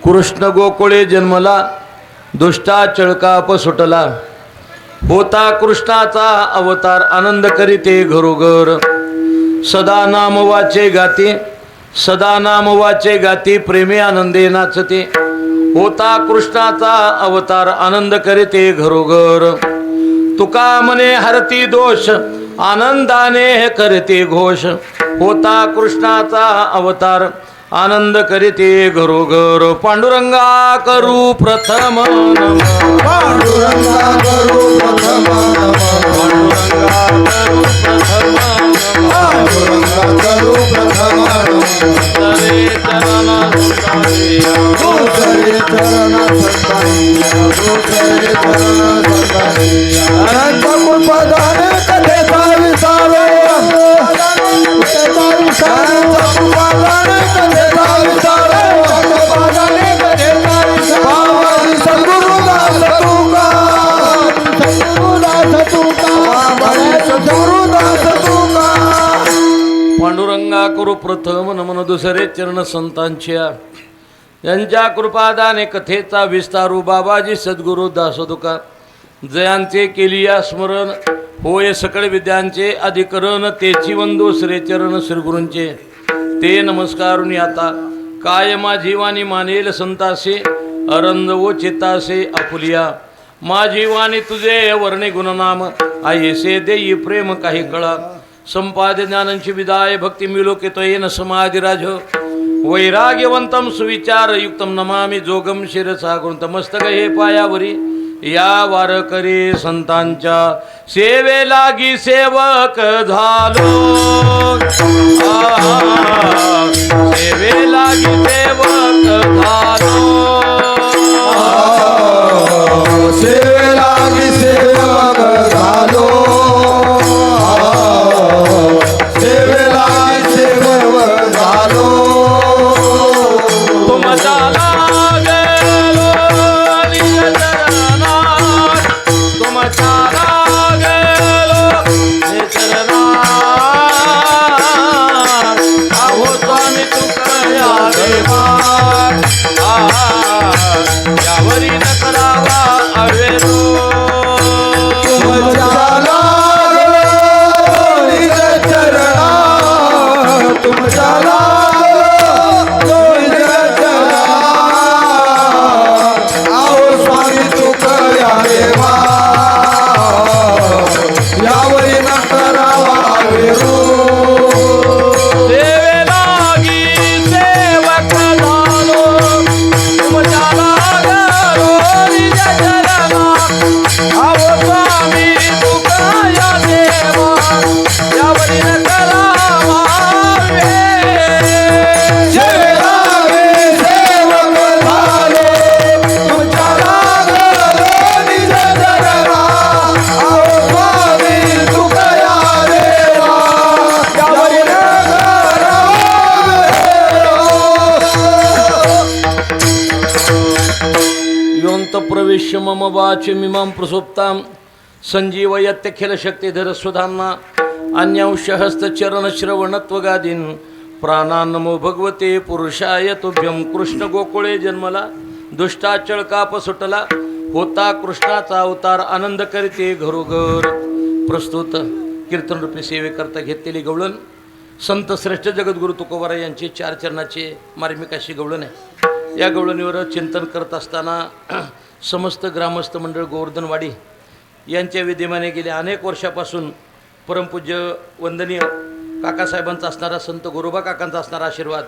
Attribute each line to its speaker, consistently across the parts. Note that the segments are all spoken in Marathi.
Speaker 1: कृष्ण गोकुळे जन्मला, दुष्टा चळकाप सुटला, होता कृष्णाचा अवतार आनंद करीते घरोघर, सदा नाम वाचे गाते, सदा नाम वाचे गाते, प्रेमे आनंदे नाचते, होता कृष्णाचा अवतार आनंद करीते घरोघर, तुका मने हरती दोष आनंदाने करते घोष, होता कृष्णाचा अवतार आनंद करीते घरोघर, पांडुरंगा करू प्रथम नम,
Speaker 2: पांडुरंगा करू प्रथम नम,
Speaker 1: पांडुरंगा करू प्रथम नम,
Speaker 2: दूसरे चरण संतानिया, दूसरे चरण संतानिया, अनंत कृपादाने कथेचा विसारो, कथेचा विसारो, कृपादाने कथेचा विसारो, कृपादाने कथेचा विसारो, पावनी सद्गुरुदास तुका, सद्गुरुदास तुका, पावनी सद्गुरुदास तुका.
Speaker 1: पांडुरंगा करू प्रथम नमन दुसरे चरण संतांच्या, यांच्या कृपादाने कथेचा विस्तारू, बाबाजी सद्गुरु दासोदुका, जयांचे केलिया स्मरण, होय सकळ विद्यांचे अधिकरण, तेची वंदू श्री चरण श्रीगुरूंचे, ते नमस्कारुनी आता काय माझी वाणी मानेल संतासे, अरंद व चित्तासे आपुलिया, माझी वाणी तुझे वर्णे गुणनाम, आयेसे देई प्रेम काही कळा, संपाद ज्ञानांची विदाय भक्ती मिलोकितो येन समाधिराज, वैराग्यवंतम सुविचार युक्तम नमामि जोगम शिरसा गुणतमस्तक हे पायावरी, या वारकरी संतांच्या सेवे लागी सेवक झालो, सेवे लागी सेवक झालो,
Speaker 2: सेवे लागी सेवक झालो, सेवे लागी सेवक झालो,
Speaker 1: तुमचा लागलो निज चरणात, तुमचा लागलो निज चरणात, आहो स्वामी तुकया देवा, यावरी न करावा अवेरो,
Speaker 2: तुमच्या लागलो निज चरणात, तुमच्या लागलो निज चरणात, आओ स्वामी तुकया देवा, यावरी न करावा वेरू,
Speaker 1: सेवे लागी सेवक झालो, तुमच्या लागलो निज चरणात, आहो स्वामी तुकया देवा, यावरी न करावा
Speaker 2: सेवे लागे सेवक झालो, तुमच्या लागलो निज चरणात, आओ स्वामी तुकया देवा, यावरी न
Speaker 1: योऽन्त प्रविश्य मम वाचमिमां प्रसुप्तां संजीवयत्यखिल शक्तिधर सुधाम्ना, अन्यांशहस्तचरणश्रवणत्वगादीन् प्राणान् नमो भगवते पुरुषाय तुभ्यं, कृष्ण गोकुळे जन्मला, दुष्टाचळ काप सुटला, होता कृष्णाचा अवतार आनंद करीते घरोघर. प्रस्तुत कीर्तनरूपी सेवेकरता घेतलेली गवळण संत श्रेष्ठ जगद्गुरु तुकोबाराय यांची 4 चरणाचे मार्मिक अशी गवळण आहे. या गवळणीवर चिंतन करत असताना समस्त ग्रामस्थ मंडळ गोवर्धनवाडी यांच्या विद्यमाने गेल्या अनेक वर्षापासून परमपूज्य वंदनीय काकासाहेबांचा असणारा, संत गोरोबा काकांचा असणारा आशीर्वाद,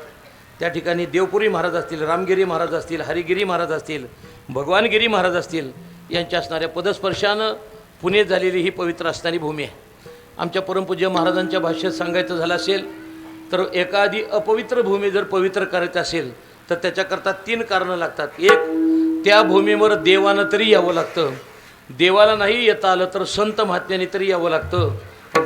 Speaker 1: त्या ठिकाणी देवपुरी महाराज असतील, रामगिरी महाराज असतील, हरिगिरी महाराज असतील, भगवानगिरी महाराज असतील, यांच्या असणाऱ्या पदस्पर्शानं पुणे झालेली ही पवित्र असणारी भूमी आहे. आमच्या परमपूज्य महाराजांच्या भाषेत सांगायचं झालं असेल तर एखादी अपवित्र भूमी जर पवित्र करायची असेल तर त्याच्याकरता 3 कारणं लागतात. एक, त्या भूमीवर देवानं तरी यावं लागतं, देवाला नाही येता आलं तर संत महात्म्याने तरी यावं लागतं,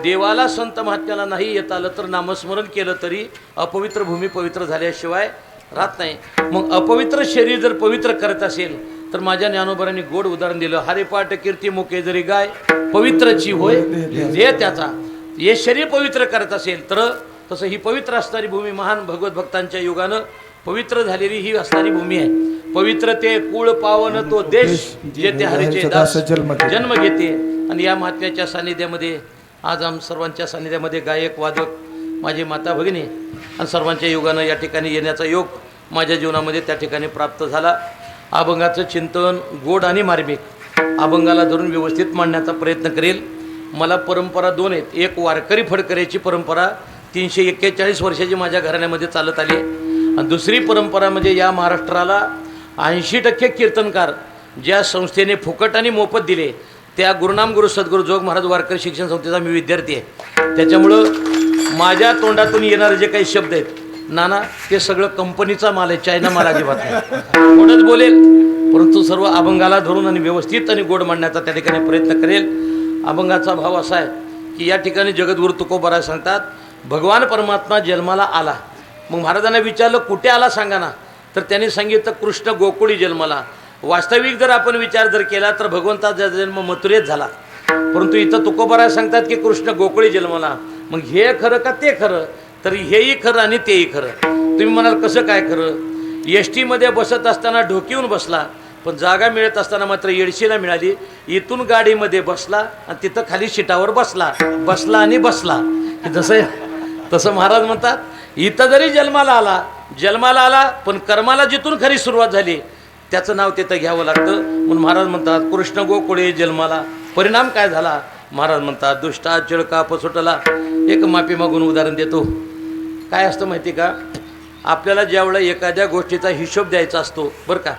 Speaker 1: देवाला संत महात्म्याला नाही येता आलं तर नामस्मरण केलं तरी अपवित्र भूमी पवित्र झाल्याशिवाय राहत नाही. मग अपवित्र शरीर जर पवित्र करत असेल तर माझ्या ज्ञानोबारांनी गोड उदाहरण दिलं, हरिपाठ कीर्ती मुके जरी गाय पवित्रची होय जे त्याचा. हे शरीर पवित्र करत असेल तर तसं ही पवित्र असणारी भूमी महान भगवत भक्तांच्या युगानं पवित्र झालेली ही असणारी भूमी आहे. पवित्र ते कुळ पावन तो देश जेथे हरीचे दास जन्म घेते. आणि या महात्म्याच्या सानिध्यामध्ये आज सर्वांच्या सानिध्यामध्ये गायक वादक माझी माता भगिनी आणि सर्वांच्या योगानं या ठिकाणी येण्याचा योग माझ्या जीवनामध्ये त्या ठिकाणी प्राप्त झाला. अभंगाचं चिंतन गोड आणि मार्मिक अभंगाला धरून व्यवस्थित मांडण्याचा प्रयत्न करेल. मला परंपरा दोन आहेत. एक वारकरी फडकऱ्याची परंपरा 341 वर्षाची माझ्या घराण्यामध्ये चालत आली आहे. आणि दुसरी परंपरा म्हणजे या महाराष्ट्राला 80% कीर्तनकार ज्या संस्थेने फुकट आणि मोफत दिले त्या गुरुनाम गुरु सद्गुरू जोग महाराज वारकरी शिक्षण संस्थेचा मी विद्यार्थी आहे. त्याच्यामुळं माझ्या तोंडातून येणारे जे काही शब्द आहेत नाना ते सगळं कंपनीचा माल आहे, चायना माल अजिबात नाही. गोडच बोलेल परंतु सर्व अभंगाला धरून आणि व्यवस्थित आणि गोड मांडण्याचा त्या ठिकाणी प्रयत्न करेल. अभंगाचा भाव असा आहे की या ठिकाणी जगद्गुरु तुकोबाराय सांगतात भगवान परमात्मा जन्माला आला. मग महाराजांना विचारलं कुठे आला सांगा ना, तर त्यांनी सांगितलं कृष्ण गोकुळी जन्माला. वास्तविक जर आपण विचार जर केला तर भगवंताचा जन्म मथुरेत झाला, परंतु इथं तुकोबाराय सांगतात की कृष्ण गोकुळी जन्माला. मग हे खरं का ते खरं, तर हेही खरं आणि तेही खरं. तुम्ही म्हणाल कसं काय खरं. एस टीमध्ये बसत असताना ढोकीहून बसला, पण जागा मिळत असताना मात्र येडशीला मिळाली. इथून गाडीमध्ये बसला आणि तिथं खाली सीटावर बसला आणि बसला. तसं महाराज म्हणतात इथं जरी जन्माला आला पण कर्माला जिथून खरी सुरुवात झाली त्याचं नाव तिथं घ्यावं लागतं. म्हणून महाराज म्हणतात कृष्ण गोकुळे जन्माला. परिणाम काय झाला महाराज म्हणतात दुष्टा चिळका पसुटला. एक माफी मागून उदाहरण देतो. काय असतं माहिती का, आपल्याला ज्यावेळेला एखाद्या गोष्टीचा हिशोब द्यायचा असतो बरं का,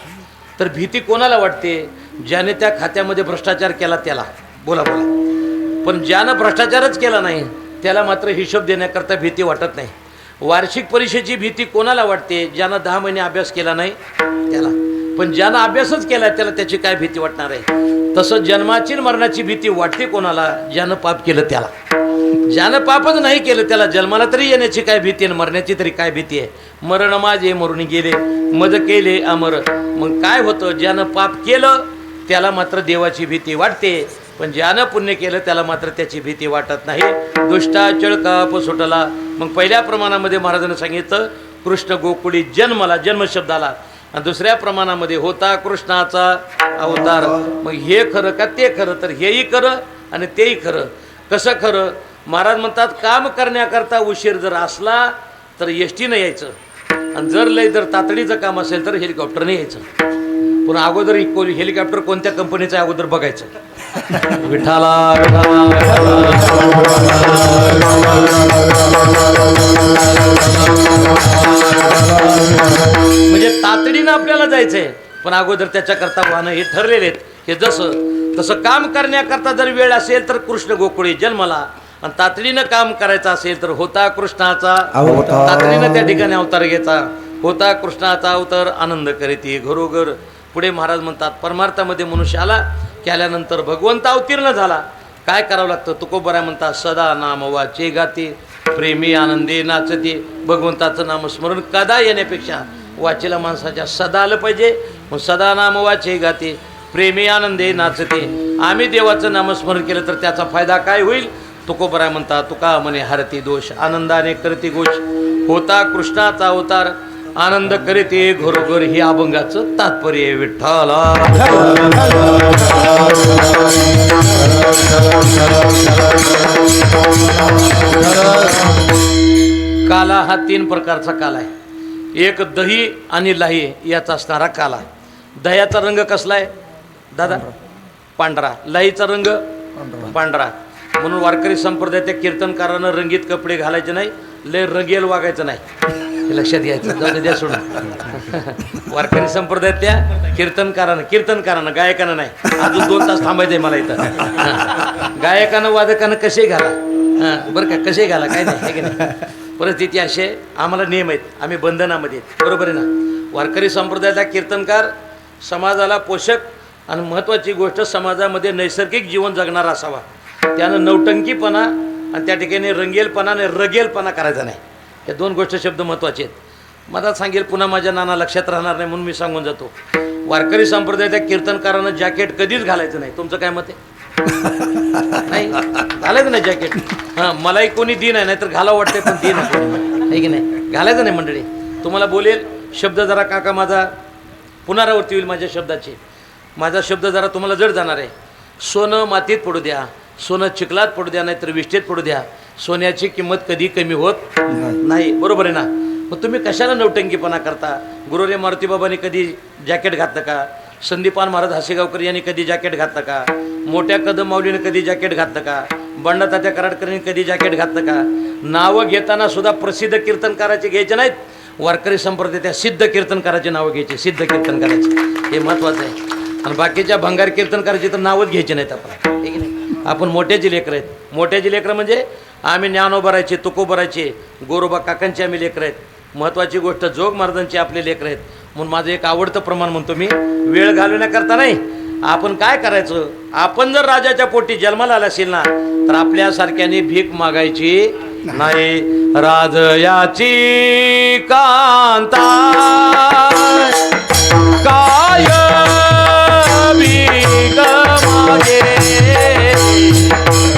Speaker 1: तर भीती कोणाला वाटते, ज्याने त्या खात्यामध्ये भ्रष्टाचार केला त्याला. बोला. पण ज्यानं भ्रष्टाचारच केला नाही त्याला मात्र हिशोब देण्याकरता भीती वाटत नाही. वार्षिक परीक्षेची भीती कोणाला वाटते, ज्यानं 10 महिने अभ्यास केला नाही त्याला. पण ज्यानं अभ्यासच केला त्याला त्याची काय भीती वाटणार आहे. तसं जन्माची मरणाची भीती वाटते कोणाला, ज्यानं पाप केलं त्याला. ज्यानं पापच नाही केलं त्याला जन्माला तरी येण्याची काय भीती आहे, मरण्याची तरी काय भीती आहे. मरण माझे मरून गेले मज केले अमर. मग काय होतं, ज्यानं पाप केलं त्याला मात्र देवाची भीती वाटते, पण ज्यानं पुण्य केलं त्याला मात्र त्याची भीती वाटत नाही. दुष्टा चळका पसुटला. मग पहिल्या प्रमाणामध्ये महाराजांनी सांगितलं कृष्ण गोकुळी जन्मला, जन्म शब्दाला. आणि दुसऱ्या प्रमाणामध्ये होता कृष्णाचा अवतार. मग हे खरं का ते खरं, तर हेही खरं आणि तेही खरं. कसं खरं, महाराज म्हणतात काम करण्याकरता उशीर जर असला तर एस टीनं यायचं, आणि जर तातडीचं काम असेल तर हेलिकॉप्टरने यायचं. पण अगोदर हेलिकॉप्टर कोणत्या कंपनीचं आहे अगोदर बघायचं. विठाला म्हणजे तातडीनं आपल्याला जायचंय, पण अगोदर त्याच्याकरता वाहनं हे ठरलेले आहेत. हे तसं काम करण्याकरता जर वेळ असेल तर कृष्ण गोकुळी जन्माला, आणि तातडीनं काम करायचं असेल तर होता कृष्णाचा अवतार. तातडीनं त्या ठिकाणी अवतार घ्यायचा. होता कृष्णाचा अवतार आनंद करीती घरोघर. पुढे महाराज म्हणतात परमार्थामध्ये मनुष्य आला केल्यानंतर भगवंत अवतीर्ण झाला. काय करावं लागतं, तुकोबाराय म्हणतात सदा नाम वाचे गाते प्रेमी आनंदे नाचते. भगवंताचं नामस्मरण कदा येण्यापेक्षा वाचेला माणसाच्या सदा आलं पाहिजे. मग सदा नाम वाचे गाते प्रेमी आनंदे नाचते. आम्ही देवाचं नामस्मरण केलं तर त्याचा फायदा काय होईल. तुकोबाराय म्हणतात तुका म्हणे हरती दोष आनंदाने करते गोष. होता कृष्णाचा अवतार आनंद करीते घरोघर. हे अभंगाचं तात्पर्य. विठ्ठला काला हा 3 प्रकारचा काला आहे. एक दही आणि लाही याचा असणारा काला. दह्याचा रंग कसला आहे दादा, पांढरा. लाहीचा रंग पांढरा. म्हणून वारकरी संप्रदायाच्या कीर्तनकारानं रंगीत कपडे घालायचे नाही, लय रंगेल वागायचं नाही, हे लक्षात घ्यायचं. जाऊ द्या सोडून. वारकरी संप्रदायातल्या कीर्तनकारानं गायकानं नाही. अजून 2 तास थांबायचंय मला इथं. गायकानं वादकानं कसे घाला, बरं का, कसे घाला काय नाही, आहे की नाही. परिस्थिती असे आम्हाला नियम आहेत, आम्ही बंधनामध्ये आहेत, बरोबर आहे ना. वारकरी संप्रदायाचा कीर्तनकार समाजाला पोषक आणि महत्त्वाची गोष्ट समाजामध्ये नैसर्गिक जीवन जगणारा असावा. त्यानं नौटंकीपणा आणि त्या ठिकाणी रंगेलपणा आणि रगेलपणा करायचा नाही. या 2 गोष्टी शब्द महत्त्वाचे आहेत. मला सांगेल पुन्हा माझ्या नाना लक्षात राहणार नाही म्हणून मी सांगून जातो. वारकरी संप्रदायाच्या कीर्तनकारानं जॅकेट कधीच घालायचं नाही. तुमचं काय मत आहे. नाही घालायचं नाही जॅकेट. हां मलाही कोणी दिन आहे, नाहीतर घालावं वाटते पण दिन आहे की नाही. घालायचं नाही मंडळी. तुम्हाला बोलेल शब्द जरा काका माझा पुनरावृत्ती होईल माझ्या शब्दाची. माझा शब्द जरा तुम्हाला जड जाणार आहे. सोनं मातीत पडू द्या, सोनं चिखलात पडू द्या, नाहीतर विष्ठेत पडू द्या, सोन्याची किंमत कधी कमी होत नाही. बरोबर आहे ना? मग तुम्ही कशाला नवटंकीपणा करता? गुरुरे मारुतीबाबांनी कधी जॅकेट घातलं का? संदीपान महाराज हासेगावकर यांनी कधी जॅकेट घातलं का? मोठ्या कदम माऊलीने कधी जॅकेट घातलं का? बंडातात्या कराडकरांनी कधी जॅकेट घातलं का? नावं घेताना सुद्धा प्रसिद्ध कीर्तनकाराचे घ्यायचे नाहीत. वारकरी संप्रदायाच्या सिद्ध कीर्तनकाराचे नावं घ्यायचे, सिद्ध कीर्तनकाराचे. हे महत्त्वाचं आहे. आणि बाकीच्या भंगार कीर्तनकाराचे तर नावच घ्यायचे नाहीत आपण. ठीक आहे? आपण मोठ्याची लेकरं आहेत. मोठ्याची लेकरं म्हणजे आम्ही ज्ञानोबरायचे, तुकोबरायचे, गोरोबा काकांची आम्ही लेकरं आहेत. महत्त्वाची गोष्ट जोग महाराजांची आपले लेकरं आहेत. म्हणून माझं एक आवडतं प्रमाण म्हणतो मी, वेळ घालवण्याकरता नाही. आपण काय करायचं? आपण जर राजाच्या पोटी जन्माला आला असेल ना, तर आपल्यासारख्याने भीक मागायची नाही. राजयाची कांता काय भीक मागे,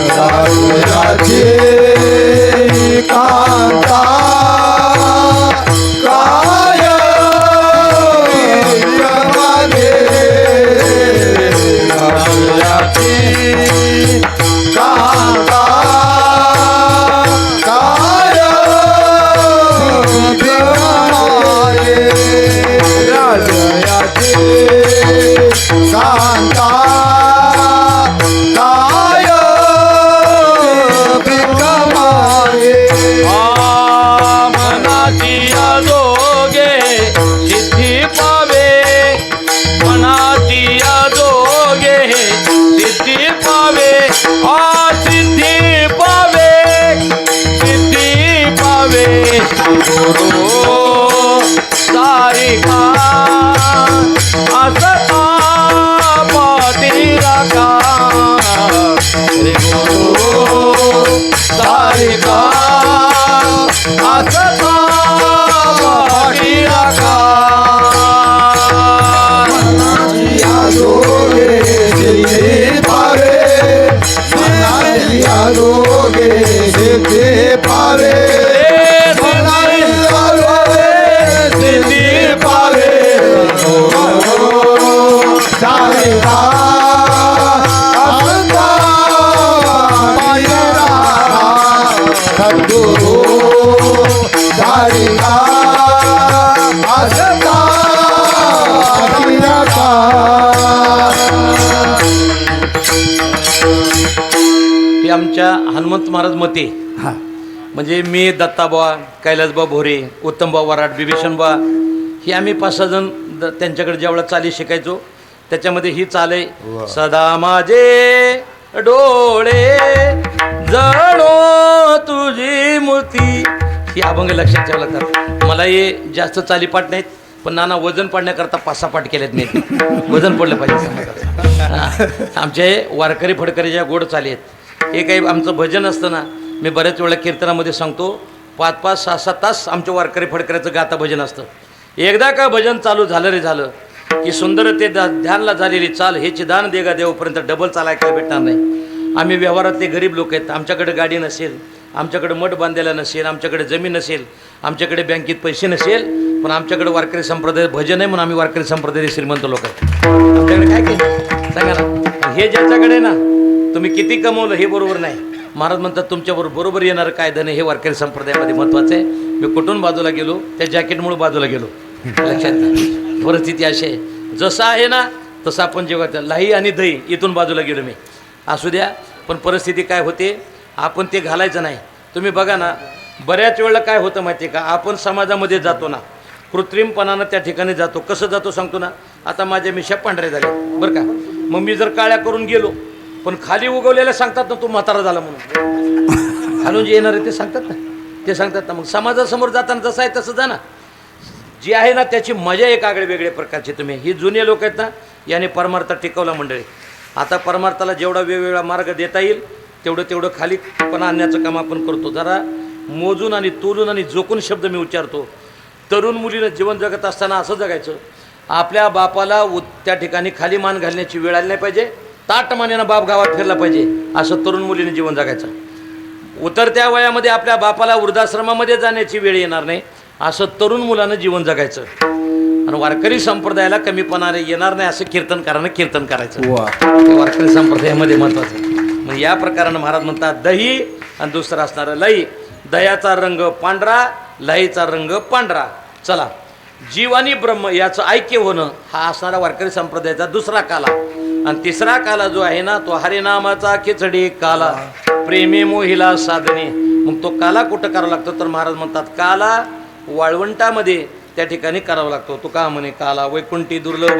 Speaker 2: राजयाची कांता काय भीक मागे, राजयाची कांता काय भीक मागे, राजयाची कांता काय भीक मागे.
Speaker 1: मनाची जोगे सिद्धी पावे, मनाची जोगे सिद्धी पावे, सिद्धी पावे, सिद्धी पावे. गुरु सारिका असता पाटीराका, रे गुरु सारिका असता पाटीराका.
Speaker 2: मनाची जोगे सिद्धी पावे, मनाची जोगे सिद्धी पावे, सिद्धी पावे. सारिका असता पाटीराका, सद्गुरु सारिका असता पाटीराका.
Speaker 1: हे आमच्या हनुमंत महाराज मते, म्हणजे मी, दत्ताबा, कैलासबा भोरे, उत्तमबा वराड, बिभीषणबा, ही आम्ही 5-6 जण त्यांच्याकडे ज्यावेळेला चाली शिकायचो, त्याच्यामध्ये ही चाल आहे. सदा माझे डोळे जळो तुझी मूर्ती. ही अभंग लक्षात ठेवावं लागतात. मला हे जास्त चाली पाठ नाहीत, पण नाना वजन पाडण्याकरता 5-6 पाठ केलेत मी. वजन पडलं पाहिजे. आमचे वारकरी फडकरी ज्या गोड चाली आहेत, हे काही आमचं भजन असतं ना, मी बऱ्याच वेळा कीर्तनामध्ये सांगतो, 5-5, 6-6 तास आमच्या वारकरी फडकऱ्याचं गाता भजन असतं. एकदा का भजन चालू झालं रे झालं की सुंदर ते ध्यानला झालेली चाल हेची दान देगा देवपर्यंत डबल चाल ऐकायला भेटणार नाही. आम्ही व्यवहारातले गरीब लोक आहेत. आमच्याकडे गाडी नसेल, आमच्याकडे मठ बांधायला नसेल, आमच्याकडे जमीन नसेल, आमच्याकडे बँकेत पैसे नसेल, पण आमच्याकडे वारकरी संप्रदाय भजन आहे म्हणून आम्ही वारकरी संप्रदाय श्रीमंत लोक आहेत. आमच्याकडे काय केलं सांगा ना? हे ज्याच्याकडे ना तुम्ही किती कमवलं हे बरोबर नाही. महाराज म्हणतात तुमच्याबरोबर बरोबर येणारं काय धन हे वारकरी संप्रदायामध्ये महत्त्वाचं आहे. मी कुठून बाजूला गेलो? त्या जॅकेटमुळे बाजूला गेलो. लक्षात घ्या. परिस्थिती अशी आहे, जसं आहे ना तसं आपण जेव्हा लाही आणि दही इथून बाजूला गेलो मी. असू द्या, पण परिस्थिती काय होते आपण ते घालायचं नाही. तुम्ही बघा ना, बऱ्याच वेळेला काय होतं माहिती आहे का, आपण समाजामध्ये जातो ना, कृत्रिमपणानं त्या ठिकाणी जातो. कसं जातो सांगतो ना. आता माझ्या मिशा पांढऱ्या झाल्या बरं का, मग मी जर काळ्या करून गेलो, पण खाली उगवलेल्या सांगतात ना तू म्हातारा झाला म्हणून, खालून जे येणार आहे ते सांगतात ना, ते सांगतात ना. मग समाजासमोर जाताना जसं आहे तसं जा ना. जी आहे ना त्याची मजा एक आगळे वेगळे प्रकारची. तुम्ही ही जुने लोक आहेत ना, याने परमार्थ टिकवला मंडळी. आता परमार्थाला जेवढा वेगवेगळा मार्ग देता येईल तेवढं खाली पण आणण्याचं काम आपण करतो. जरा मोजून आणि तोलून आणि जोखून शब्द मी उच्चारतो. तरुण मुलीनं जीवन जगत असताना असं जगायचं, आपल्या बापाला त्या ठिकाणी खाली मान घालण्याची वेळ आली नाही पाहिजे, ताट मानेनं बाप गावात फिरला पाहिजे, असं तरुण मुलीने जीवन जगायचं. उतरत्या वयामध्ये आपल्या बापाला वृद्धाश्रमामध्ये जाण्याची वेळ येणार नाही, असं तरुण मुलानं जीवन जगायचं. आणि वारकरी संप्रदायाला कमीपणा येणार नाही असं कीर्तनकारानं कीर्तन करायचं.
Speaker 2: वा
Speaker 1: हे वारकरी संप्रदायामध्ये महत्वाचं आहे. मग या प्रकारानं महाराज म्हणतात दही आणि दुसरं असणारं लई. दह्याचा रंग पांढरा, लईचा रंग पांढरा. चला, जीव आणि ब्रह्म याचं ऐक्य होणं हा असणारा वारकरी संप्रदायाचा दुसरा काला. आणि तिसरा काला जो आहे ना, तो हरिनामाचा खिचडी काला, प्रेमे मोहिला साधने. मग तो काला कुठं करावा लागतो तर महाराज म्हणतात काला वाळवंटामध्ये त्या ठिकाणी करावा लागतो. तो का म्हणे काला वैकुंठी दुर्लभ.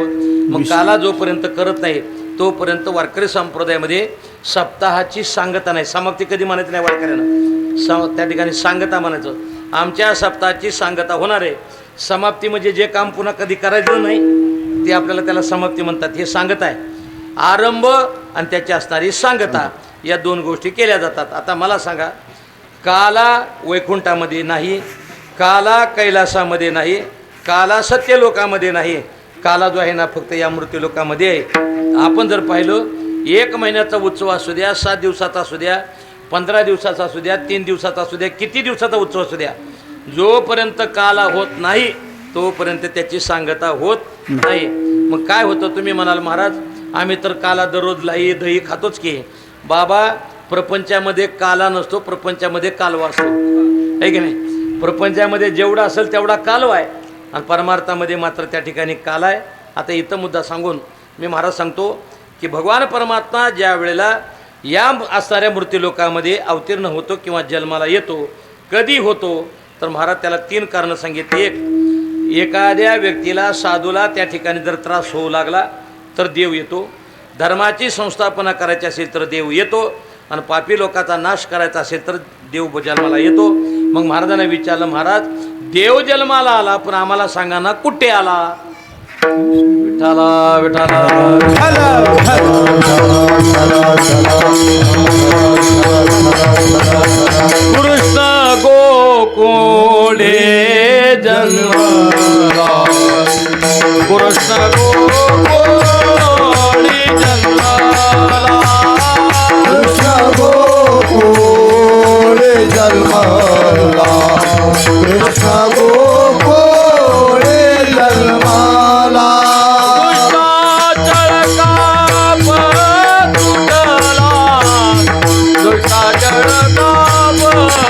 Speaker 1: मग काला जोपर्यंत करत नाही तोपर्यंत वारकरी संप्रदायामध्ये सप्ताहाची सांगता नाही. समाप्ती कधी म्हणायची नाही वारकऱ्यानं, त्या ठिकाणी सांगता म्हणायचं. आमच्या सप्ताहाची सांगता होणार आहे. समाप्ती म्हणजे जे काम पुन्हा कधी करायचं नाही ते आपल्याला त्याला समाप्ती म्हणतात. हे सांगता आहे. आरंभ आणि त्याची असणारी सांगता या दोन गोष्टी केल्या जातात. आता मला सांगा, काला वैकुंठामध्ये नाही, काला कैलासामध्ये नाही, काला सत्यलोकामध्ये नाही. काला जो आहे ना फक्त या मृत्यूलोकामध्ये आहे. आपण जर पाहिलं 1 महिन्याचा उत्सव असू द्या, 7 दिवसाचा असू द्या, 15 दिवसाचा असू द्या, 3 दिवसाचा असू द्या, किती दिवसाचा उत्सव असू द्या, जोपर्यंत काला होत नाही तोपर्यंत त्याची सांगता होत नाही. मग काय होतं तुम्ही म्हणाल महाराज आम्ही तर काला दररोज लाई दही खातोच की. बाबा प्रपंचामध्ये काला नसतो, प्रपंचामध्ये कालवा असतो, आहे की नाही. प्रपंचामध्ये जेवढा असेल तेवढा कालवा आहे आणि परमार्थामध्ये मात्र त्या ठिकाणी काला आहे. आता इथं मुद्दा सांगून मी महाराज सांगतो की भगवान परमात्मा ज्या वेळेला या असणाऱ्या मृत्यूलोकामध्ये अवतीर्ण होतो किंवा जन्माला येतो, कधी होतो तर महाराज त्याला 3 कारणं सांगितली. एखाद्या व्यक्तीला साधूला त्या ठिकाणी जर त्रास होऊ लागला तर देव येतो, धर्माची संस्थापना करायची असेल तर देव येतो, आणि पापी लोकांचा नाश करायचा असेल तर देव जन्माला येतो. मग महाराजांना विचारलं, महाराज देव जन्माला आला पण आम्हाला सांगा ना कुठे आला. विठाला विठाला कृष्ण गोकुळे जन्मला, कृष्ण गोकुळे जन्मला,
Speaker 2: कृष्ण गोकुळे जन्मला, कृष्ण गोकुळे जन्मला. कृष्ण गोकुळी जन्मला, दुष्टाचा पासूटला, दुष्टाचा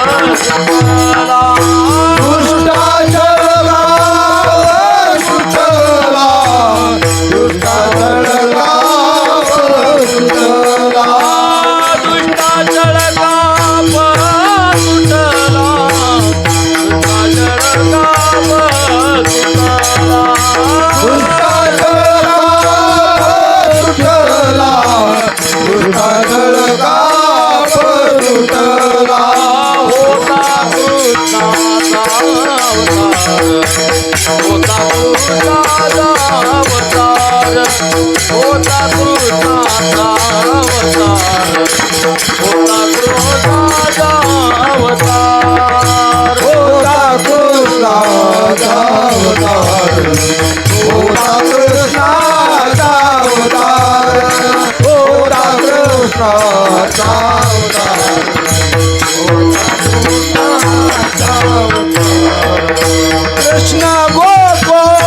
Speaker 2: पासूटला, दुष्टाचा पासूटला.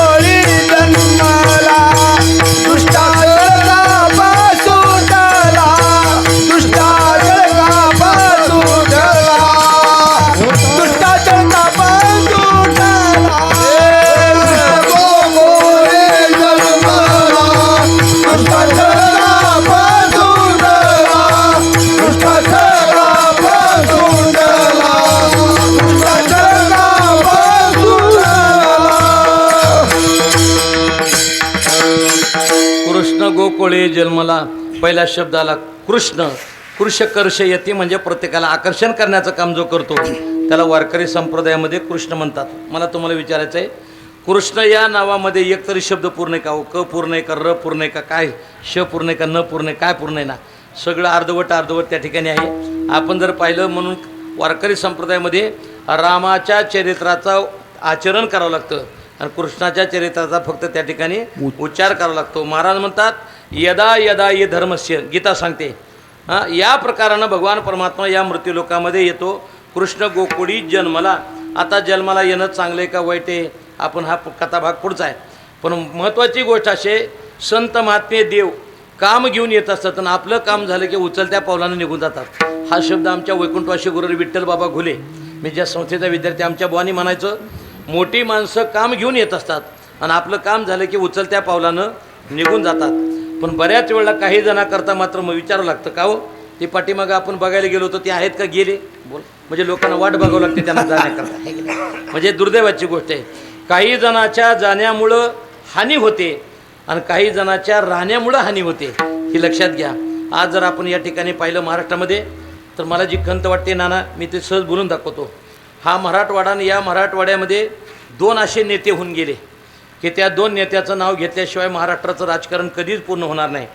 Speaker 2: गोकुळी जन्मला, दुष्टाचा पासूटला, दुष्टाचा पासूटला, दुष्टाचा
Speaker 1: कृष्ण गोकुळे जन्मला. पहिला शब्द आला कृष्ण. कृष्णकर्ष यती म्हणजे प्रत्येकाला आकर्षण करण्याचं काम जो करतो त्याला वारकरी संप्रदायामध्ये कृष्ण म्हणतात. मला तुम्हाला विचारायचं आहे, कृष्ण या नावामध्ये एक तरी शब्द पूर्ण आहे का? क पूर्ण आहे का? र पूर्ण आहे का? काय श पूर्ण आहे का? न पूर्ण आहे? काय पूर्ण आहे ना? सगळं अर्धवट अर्धवट त्या ठिकाणी आहे. आपण जर पाहिलं म्हणून वारकरी संप्रदायामध्ये रामाच्या चरित्राचं आचरण करावं लागतं आणि कृष्णाच्या चरित्राचा फक्त त्या ठिकाणी उच्चार करावा लागतो. महाराज म्हणतात यदा यदा ये धर्मस्य, गीता सांगते. या प्रकारानं भगवान परमात्मा या मृत्यूलोकामध्ये येतो. कृष्ण गोकुळी जन्मला. आता जन्माला येणं चांगलं आहे का वाईट आहे आपण हा कथाभाग पुढचा आहे. पण महत्त्वाची गोष्ट असे संत महात्मे देव काम घेऊन येत असतात आणि आपलं काम झालं की उचलत्या पावलानं निघून जातात. हा शब्द आमच्या वैकुंठवासी गुरु विठ्ठल बाबा घुले, मी ज्या संस्थेचा विद्यार्थी, आमच्या बुवानी म्हणायचं, मोठी माणसं काम घेऊन येत असतात आणि आपलं काम झालं की उचलत्या पावलानं निघून जातात. पण बऱ्याच वेळेला काही जणांकरता मात्र मग विचारावं लागतं, का हो ते पाठीमागं आपण बघायला गेलो होतो ते आहेत का गेले, बोल, म्हणजे लोकांना वाट बघावं लागते त्यांना जाण्याकरता. म्हणजे दुर्दैवाची गोष्ट आहे. काही जणाच्या जाण्यामुळं हानी होते आणि काही जणाच्या राहण्यामुळं हानी होते, ही लक्षात घ्या. आज जर आपण या ठिकाणी पाहिलं महाराष्ट्रामध्ये, तर मला जी खंत वाटते नाना, मी ते सहज बोलून दाखवतो. हा मराठवाडा आणि या मराठवाड्यामध्ये दोन असे नेते होऊन गेले की त्या दोन नेत्याचं नाव घेतल्याशिवाय महाराष्ट्राचं राजकारण कधीच पूर्ण होणार नाही.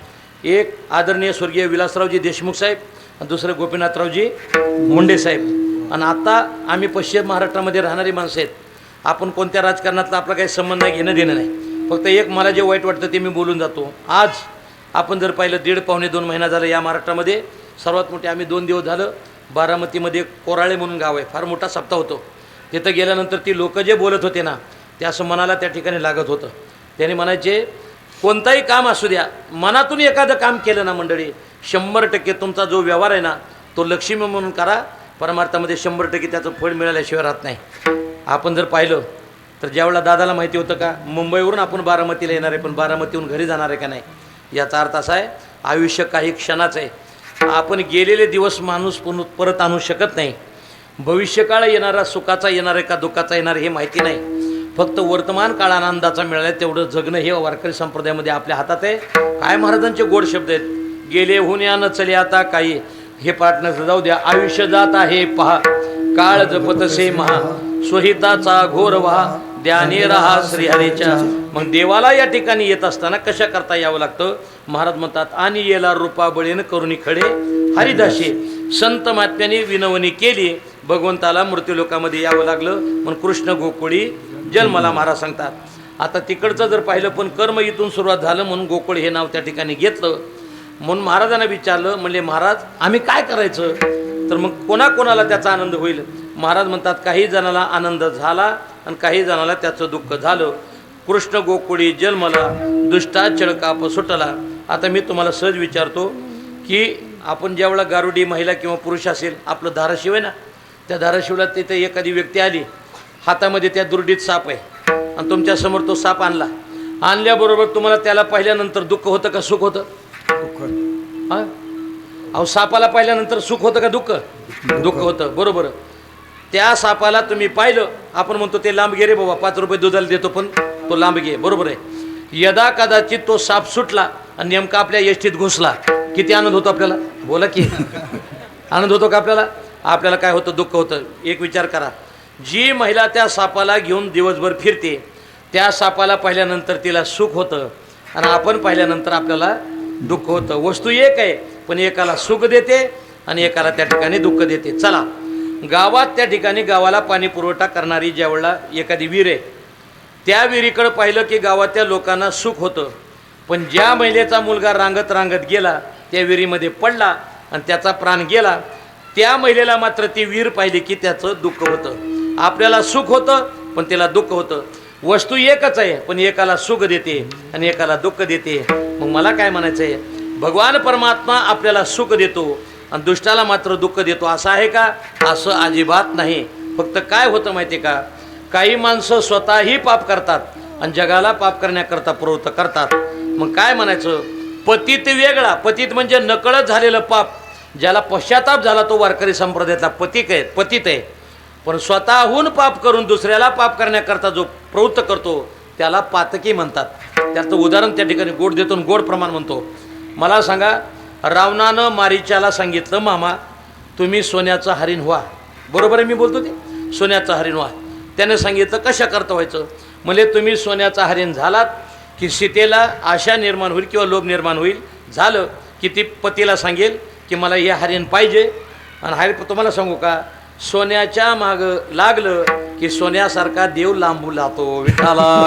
Speaker 1: एक आदरणीय स्वर्गीय विलासरावजी देशमुख साहेब आणि दुसरे गोपीनाथरावजी मुंडे साहेब. आणि आता आम्ही पश्चिम महाराष्ट्रामध्ये राहणारी माणसं आहेत. आपण कोणत्या राजकारणातला आपला काही संबंध नाही, घेणं देणं नाही. फक्त एक मला जे वाईट वाटतं ते मी बोलून जातो. आज आपण जर पाहिलं 1.5-2 महिना झालं या महाराष्ट्रामध्ये सर्वात मोठे, आम्ही 2 दिवस झालं बारामतीमध्ये कोराळे म्हणून गाव आहे, फार मोठा सप्ताह होतो. तिथं गेल्यानंतर ती लोक जे बोलत होते ना, ते असं मनाला त्या ठिकाणी लागत होतं. त्याने म्हणायचे कोणताही काम असू द्या, मनातून एखादं काम केलं ना मंडळी, 100% तुमचा जो व्यवहार आहे ना तो लक्ष्मी म्हणून करा, परमार्थामध्ये 100% त्याचं फळ मिळाल्याशिवाय राहत नाही. आपण जर पाहिलं तर ज्यावेळेला दादाला माहिती होतं का मुंबईवरून आपण बारामतीला येणार आहे, पण बारामतीहून घरी जाणार आहे का नाही, याचा अर्थ असा आहे आयुष्य काही क्षणाचं आहे. आपण गेलेले दिवस माणूस परत आणू शकत नाही. भविष्यकाळ येणारा सुखाचा येणार आहे का दुःखाचा येणार हे माहिती नाही. फक्त वर्तमान काळ आनंदाचा मिळाला तेवढं जगणं हे वारकरी संप्रदायामध्ये आपल्या हातात आहे. काय महाराजांचे गोड शब्द आहेत, गेले होऊन या न चले आता काही, हे पाठण्याचं जाऊ द्या, आयुष्य जात आहे पहा, काळ जपतसे महा, स्वहिताचा घोर व्हा, ध्याने रहा श्रीहरीच्या. मग देवाला या ठिकाणी येत असताना कशा करता यावं लागतं, महाराज म्हणतात, आणि येला रूपा बळीन करुणी खडे हरिदासे. संत महात्म्यांनी विनवणी केली, भगवंताला मृत्यूलोकामध्ये यावं लागलं, मग कृष्ण गोकुळी जन्मला महाराज सांगतात. आता तिकडचं जर पाहिलं, पण कर्म इथून सुरुवात झालं म्हणून गोकुळ हे नाव त्या ठिकाणी घेतलं. म्हणून महाराजांना विचारलं, म्हणले महाराज आम्ही काय करायचं, तर मग कोणाकोणाला त्याचा आनंद होईल. महाराज म्हणतात काही जणाला आनंद झाला आणि काही जणाला त्याचं दुःख झालं. कृष्ण गोकुळी जन्मला, दुष्टा चळकाप सुटला. आता मी तुम्हाला सहज विचारतो की आपण ज्यावेळेला गारुडी महिला किंवा पुरुष असेल, आपलं धाराशिव आहे ना, त्या धाराशिवला तिथे एखादी व्यक्ती आली, हातामध्ये त्या दुर्डीत साप आहे आणि तुमच्यासमोर तो साप आणल्याबरोबर तुम्हाला त्याला पाहिल्यानंतर दुःख होतं का सुख होतं? हां, अहो सापाला पाहिल्यानंतर सुख होतं का दुःख? दुःख होतं, बरोबर. त्या सापाला तुम्ही पाहिलं, आपण म्हणतो ते लांब घे रे बाबा, 5 रुपये दुधाला देतो पण तो लांब घे, बरोबर आहे. यदा कदाचित तो साप सुटला आणि नेमका आपल्या यष्टीत घुसला, किती आनंद होतो आपल्याला, बोला की आनंद होतो का आपल्याला? आपल्याला काय होतं? दुःख होतं. एक विचार करा, जी महिला त्या सापाला घेऊन दिवसभर फिरते, त्या सापाला पाहिल्यानंतर तिला सुख होतं आणि आपण पाहिल्यानंतर आपल्याला दुःख होतं. वस्तू एक आहे, पण एकाला सुख देते आणि एकाला त्या ठिकाणी दुःख देते. चला, गावात त्या ठिकाणी गावाला पाणी पुरवठा करणारी ज्यावेळेला एखादी विहीर आहे, त्या विहिरीकडे पाहिलं की गावातल्या लोकांना सुख होतं. पण ज्या महिलेचा मुलगा रांगत रांगत गेला, त्या विहिरीमध्ये पडला आणि त्याचा प्राण गेला, त्या महिलेला मात्र ती विहीर पाहिली की त्याचं दुःख होतं. आपल्याला सुख होतं पण त्याला दुःख होतं. वस्तू एकच आहे, पण एकाला सुख देते आणि एकाला दुःख देते. मग मला काय म्हणायचं आहे, भगवान परमात्मा आपल्याला सुख देतो आणि दुष्टाला मात्र दुःख देतो, असं आहे का? असं अजिबात नाही. फक्त काय होतं माहिती आहे का, काही माणसं स्वतःही पाप करतात आणि जगाला पाप करण्याकरता प्रवृत्त करतात. मग काय म्हणायचं, पतित वेगळा, पतित म्हणजे नकळत झालेलं पाप, ज्याला पश्चाताप झाला तो वारकरी संप्रदायातला पतित आहे. पण स्वतःहून पाप करून दुसऱ्याला पाप करण्याकरता जो प्रवृत्त करतो त्याला पातकी म्हणतात. त्याचं उदाहरण त्या ठिकाणी गोड देतो, गोड प्रमाण म्हणतो. मला सांगा, रावणानं मारीच्याला सांगितलं, मामा तुम्ही सोन्याचं हरिण व्हा, बरोबर आहे मी बोलतो ते, सोन्याचं हरिण व्हा. त्याने सांगितलं कशा करता व्हायचं, म्हणजे तुम्ही सोन्याचा हरिण झालात की सीतेला आशा निर्माण होईल किंवा लोभ निर्माण होईल. झालं की ती पतीला सांगेल की मला हे हरिण पाहिजे. आणि हरिण तुम्हाला सांगू का, सोन्याच्या माग लागलं की सोन्यासारखा देव लांबू लागतो. विठाला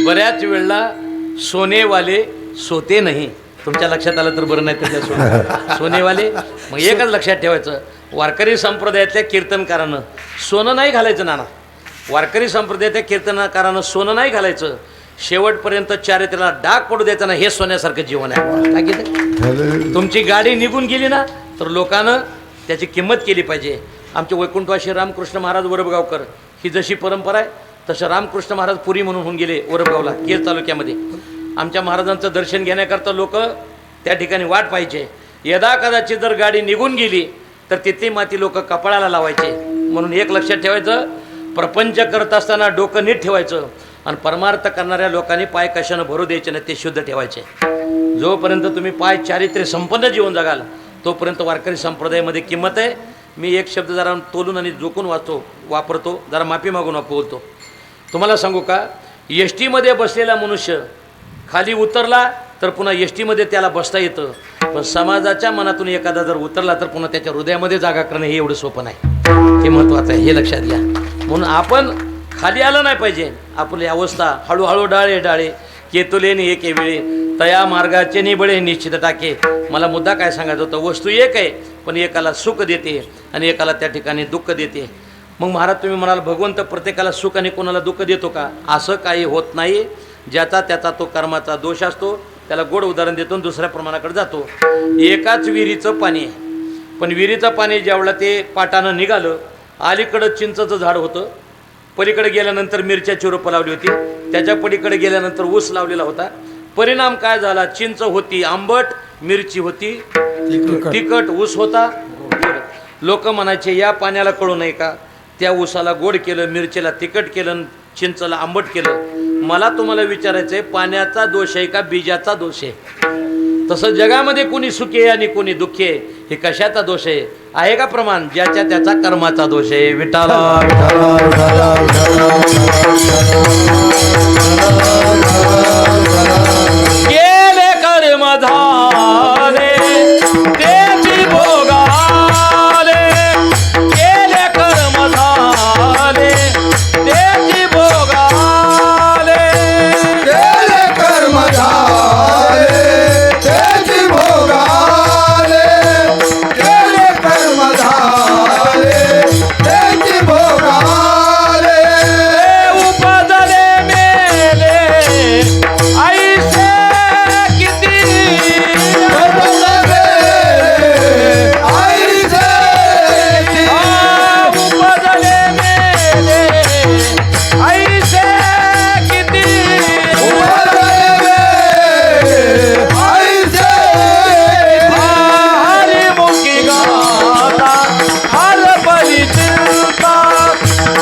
Speaker 1: बऱ्याच वेळेला सोनेवाले सोते नाही, तुमच्या लक्षात आलं तर बरं, नाही त्याच्या सोनेवाले. मग एकच लक्षात ठेवायचं, वारकरी संप्रदायातल्या कीर्तनकारानं सोनं नाही घालायचं नाना. वारकरी संप्रदायातल्या कीर्तनकारानं सोनं नाही घालायचं. शेवटपर्यंत चारित्र्याला डाग पडू द्यायचं ना. हे सोन्यासारखं जीवन आहे. काय केलं? तुमची गाडी निघून गेली ना तर लोकांना त्याची किंमत केली पाहिजे. आमचे वैकुंठवासी रामकृष्ण महाराज वरबगावकर ही जशी परंपरा आहे तसं रामकृष्ण महाराज पुरी म्हणून होऊन गेले वरबगावला, केर तालुक्यामध्ये. आमच्या महाराजांचं दर्शन घेण्याकरता लोक त्या ठिकाणी वाट पाहिजे. यदा कदाचित जर गाडी निघून गेली तर तिथली माती लोक कपाळाला लावायचे. म्हणून एक लक्षात ठेवायचं, प्रपंच करत असताना डोकं नीट ठेवायचं आणि परमार्थ करणाऱ्या लोकांनी पाय कशानं भरू द्यायचे नाही, ते शुद्ध ठेवायचे. जोपर्यंत तुम्ही पाय चारित्र्य संपन्न जीवन जगाल तोपर्यंत वारकरी संप्रदायामध्ये किंमत आहे. मी एक शब्द जरा तोलून आणि जोखून वापरतो, जरा माफी मागून बोलतो. तुम्हाला सांगू का, एस टीमध्ये बसलेला मनुष्य खाली उतरला तर पुन्हा एस टीमध्ये त्याला बसता येतं, पण समाजाच्या मनातून एखादा जर उतरला तर पुन्हा त्याच्या हृदयामध्ये जागा करणं हे एवढं सोपं नाही. हे महत्त्वाचं आहे, हे लक्षात घ्या. म्हणून आपण खाली आलं नाही पाहिजे. आपली अवस्था हळूहळू डाळे डाळे केतुलेने एके वेळे तया मार्गाचे निबळे निश्चित टाके. मला मुद्दा काय सांगायचा होता, वस्तू एक आहे पण एकाला सुख देते आणि एकाला त्या ठिकाणी दुःख देते. मग महाराज तुम्ही म्हणाल भगवंत प्रत्येकाला सुख आणि कोणाला दुःख देतो का? असं काही होत नाही. ज्याचा त्याचा तो कर्माचा दोष असतो. त्याला गोड उदाहरण देतो, दुसऱ्या प्रमाणाकडे जातो. एकाच विहिरीचं पाणी आहे, पण विहिरीचं पाणी ज्यावेळेला ते पाटानं निघालं, अलीकडं चिंचचं झाड होतं, पलीकडे गेल्यानंतर मिरच्याची रोपं लावली होती, त्याच्या पलीकडे गेल्यानंतर ऊस लावलेला होता. परिणाम काय झाला? चिंच होती आंबट, मिरची होती तिखट, ऊस होता गोड. लोक म्हणायचे या पाण्याला कळू नये का? त्या ऊसाला गोड केलं, मिरचीला तिखट केलं, चिंचला आंबट केलं. मला तुम्हाला विचारायचं आहे, पाण्याचा दोष आहे का बीजाचा दोष आहे? तसं जगामध्ये कोणी सुखी आहे आणि कोणी दुःखी आहे, हे कशाचा दोष आहे? आहे का प्रमाण? ज्याच्या त्याचा कर्माचा दोष आहे. विठाला गेले कर्म झाले तेची भोगाले, गेले कर्म झाले तेची भोगाले,
Speaker 2: केले कर्म झाले त्याची भोगाले, केले कर्म झाले त्याची भोगाले.
Speaker 1: उपजले मेले ऐसे किती,
Speaker 2: उपजले आईचे किती,
Speaker 1: उपजले मेले ऐसे किती,
Speaker 2: उपजले आईचे किती.
Speaker 1: हरिमुखी गाता हर बली चिंता,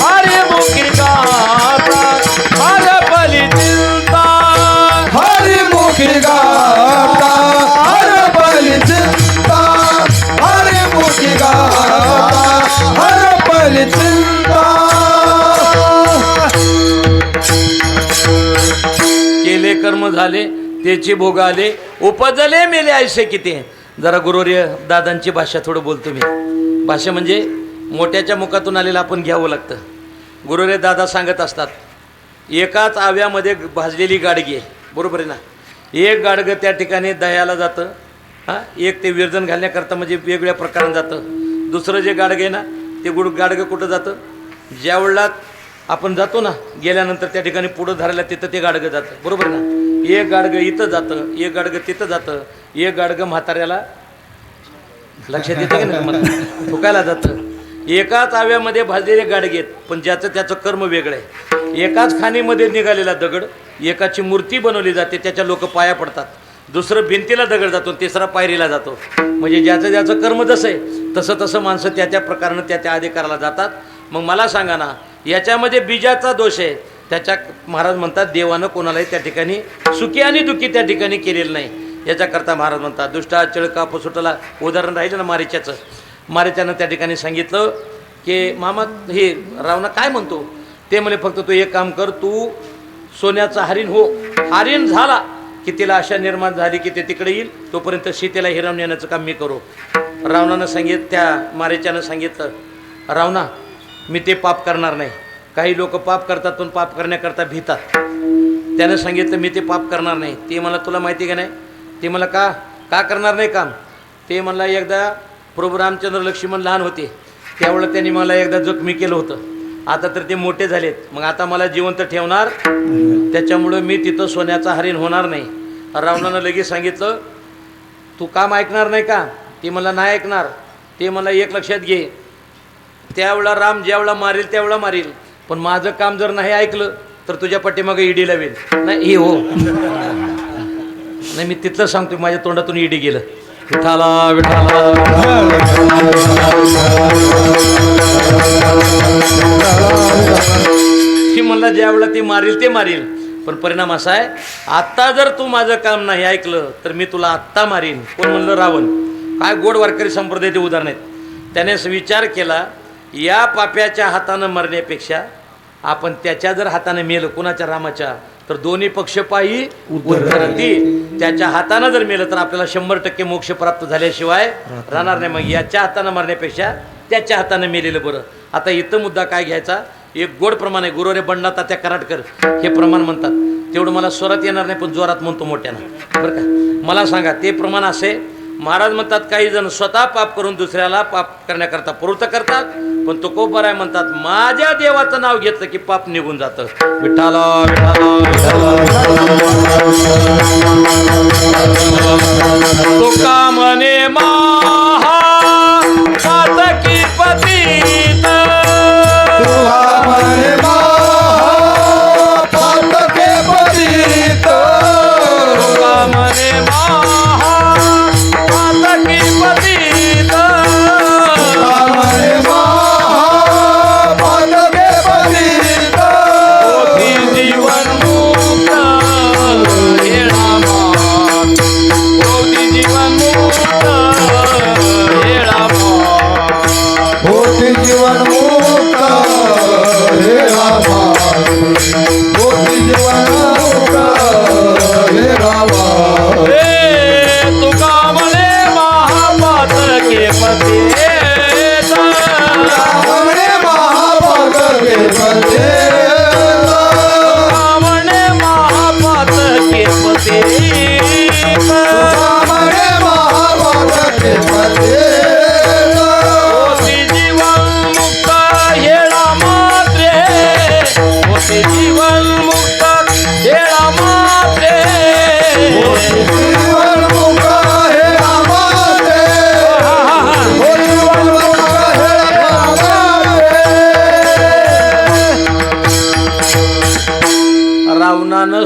Speaker 1: हरिमुखी गाता हर बली चिंता,
Speaker 2: हरिमुखी गाता हर बली चिंता, हरिमुखी गाता हर बली चिंता.
Speaker 1: केले कर्म झाले त्याची भोगाले, उपजले मेले ऐसे किती. जरा गुरुवर्य दादांची भाषा थोडं बोलतो मी. भाषा म्हणजे मोठ्याच्या मुखातून आलेलं आपण घ्यावं लागतं. गुरुवर्य दादा सांगत असतात, एकाच आव्यामध्ये भाजलेली गाडगी आहे, बरोबर आहे ना? एक गाडगं त्या ठिकाणी दह्याला जातं, हां, एक ते विरजन घालण्याकरता म्हणजे वेगवेगळ्या प्रकारानं जातं. दुसरं जे गाडगं आहे ना ते गाडगं कुठं जातं? ज्या वेळेला आपण जातो ना गेल्यानंतर त्या ठिकाणी पुढं धरायला तिथं ते गाडगं जातं, बरोबर आहे ना? एक गाडगं इथं जातं, एक गाडगं तिथं जातं, एक गाडगं म्हाताऱ्याला लक्षात येतं की नाही मला ठोकायला जातं. एकाच आव्यामध्ये भाजलेले गाडगे आहेत, पण ज्याचं त्याचं कर्म वेगळं आहे. एकाच खाणीमध्ये निघालेला दगड, एकाची मूर्ती बनवली जाते, त्याच्या लोक पाया पडतात. दुसरं भिंतीला दगड जातो, तिसरा पायरीला जातो. म्हणजे ज्याचं ज्याचं कर्म जसं आहे तसं तसं माणसं त्या त्या प्रकारानं त्या त्या अधिकाराला जातात. मग मला सांगा ना, याच्यामध्ये बीजाचा दोष आहे. त्याच्या महाराज म्हणतात देवानं कोणालाही त्या ठिकाणी सुखी आणि दुःखी त्या ठिकाणी केलेलं नाही. याच्याकरता महाराज म्हणतात दुष्टा चळका पसुटला. उदाहरण राहिलं ना मारीच्याचं. मारीच्यानं त्या ठिकाणी सांगितलं की मामा हे रावणा काय म्हणतो ते म्हणे, फक्त तू एक काम कर, तू सोन्याचा हरिण हो. हरिण झाला की तिला आशा निर्माण झाली की ते तिकडे येईल, तोपर्यंत सीतेला हिरावून येण्याचं काम मी करू. रावणानं सांगितलं, त्या मारीच्यानं सांगितलं, रावणा मी ते पाप करणार नाही. काही लोक पाप करतात पण पाप करण्याकरता भीतात. त्यानं सांगितलं मी ते पाप करणार नाही. ते मला तुला माहिती का नाही, ते मला का करणार नाही काम? ते मला एकदा प्रभू रामचंद्र लक्ष्मण लहान होते त्यावेळेला त्यांनी मला एकदा जखमी केलं होतं. आता तर ते मोठे झालेत, मग आता मला जिवंत ठेवणार, त्याच्यामुळं मी तिथं सोन्याचा हरिण होणार नाही. रावणानं लगेच सांगितलं, तू काम ऐकणार नाही का? ते मला नाही ऐकणार. ते मला एक लक्षात घे, त्यावेळेला राम ज्यावेळेला मारेल त्यावेळेला मारेल, पण माझं काम जर नाही ऐकलं तर तुझ्या पाठीमागं ईडी लावेल. नाही हे हो नाही, मी तिथलं सांगतो, माझ्या तोंडातून ईडी गेलं. विठाला विठाला ती म्हणला ज्यावेळेला ते मारील ते मारील, पण परिणाम असा आहे, आत्ता जर तू माझं काम नाही ऐकलं तर मी तुला आत्ता मारीन. कोण म्हणलं? रावण. काय गोड वारकरी संप्रदायाचे उदाहरण आहेत. त्याने विचार केला, या पाप्याच्या हातानं मरण्यापेक्षा आपण त्याच्या जर हाताने मेलं, कुणाच्या? रामाच्या, तर दोन्ही पक्ष पायी उतरतील. त्याच्या हातानं जर मेलं तर आपल्याला 100% मोक्ष प्राप्त झाल्याशिवाय राहणार नाही. मग याच्या हातानं मरण्यापेक्षा त्याच्या हातानं मेलेलं बरं. आता इथं मुद्दा काय घ्यायचा? एक गोड प्रमाण आहे, गुरुरे बंडा तात्या कराडकर हे प्रमाण म्हणतात. तेवढं मला स्वरात येणार नाही, पण जोरात म्हणतो मोठ्यानं, बरं का? मला सांगा, ते प्रमाण असे, महाराज म्हणतात काही जण स्वतः पाप करून दुसऱ्याला पाप करण्याकरता प्रवृत्त करतात, पण तो खूप बरं आहे म्हणतात, माझ्या देवाचं नाव घेतलं की पाप निघून जातं. विठाला तो का म्हणे महा पातकी पतित,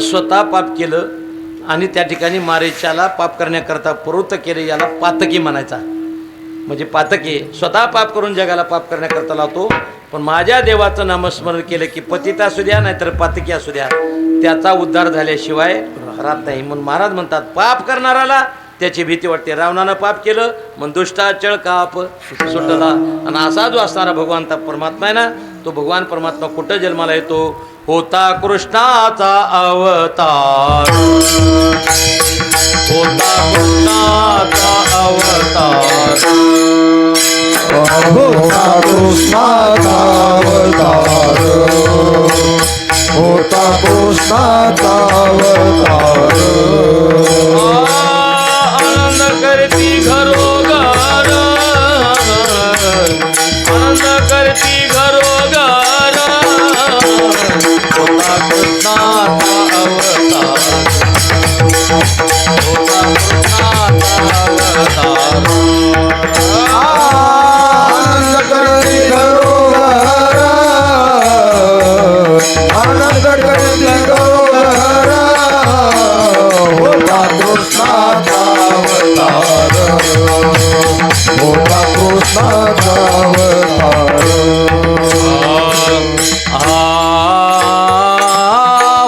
Speaker 1: स्वतः पाप केलं आणि त्या ठिकाणी मारेच्याला पाप करण्याकरता प्रवृत्त केले, याला पातकी म्हणायचा. म्हणजे पातकी स्वतः पाप करून जगाला पाप करण्याकरता लावतो, पण माझ्या देवाचं नामस्मरण केलं की पतित असू द्या नाहीतर पातकी असू द्या, त्याचा उद्धार झाल्याशिवाय राहत नाही. म्हणून महाराज म्हणतात, पाप करणाराला त्याची भीती वाटते. रावणानं पाप केलं मग दुष्टाचळ काप सुटला. आणि असा जो असणारा भगवानचा परमात्मा आहे ना, तो भगवान परमात्मा कुठं जन्माला येतो? होता कृष्णाचा अवतार, होता कृष्णाचा अवतार,
Speaker 2: होता कृष्णाचा अवतार, होता कृष्णाचा अवतार.
Speaker 1: आनंद करती घरोघर, आनंद करती घरोघर, होता कृष्णाचा अवतार, होता कृष्णाचा अवतार.
Speaker 2: आनंद करती घरोघर, आनंद करती घरोघर, होता कृष्णाचा अवतार, होता कृष्णाचा अवतार.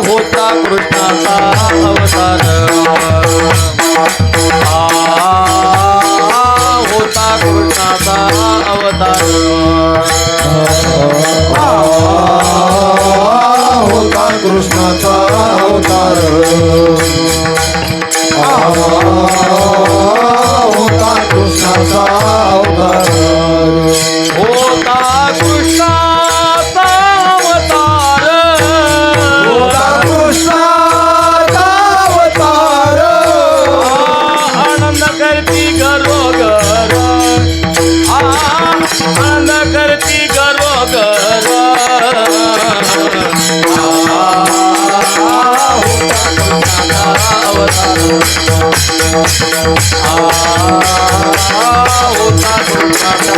Speaker 1: होता कृष्णाचा अवतार, होता कृष्णाचा अवतार,
Speaker 2: होता कृष्णाचा अवतार, होता कृष्णाचा अवतार,
Speaker 1: होता कृष्णाचा अवतार,
Speaker 2: होता कृष्णाचा अवतार,
Speaker 1: होता कृष्णाचा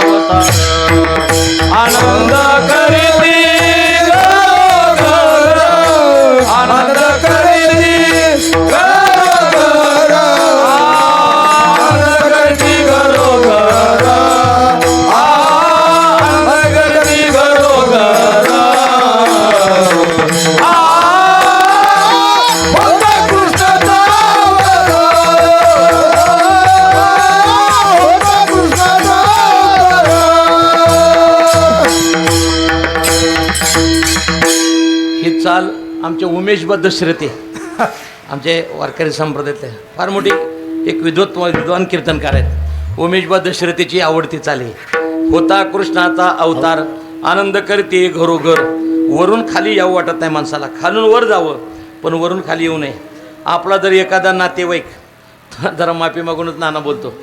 Speaker 1: अवतार आनंद करीती घरोघर आनंद करीती घरोघर आनंद करीती घरोघर आनंद करीती घरोघर होता कृष्णाचा
Speaker 2: होता कृष्णाचा
Speaker 1: ही चाल आमचे उमेश दशरथी आमचे वारकरी संप्रदायातले फार मोठी एक विद्वान कीर्तनकार आहेत. उमेश दशरथीची आवडती चाल आहे. होता कृष्णाचा अवतार आनंद करते घरोघर. वरून खाली यावं वाटत नाही माणसाला, खालून वर जावं पण वरून खाली येऊ नये. आपला जर एखादा नातेवाईक जरा माफी मागूनच नाना बोलतो,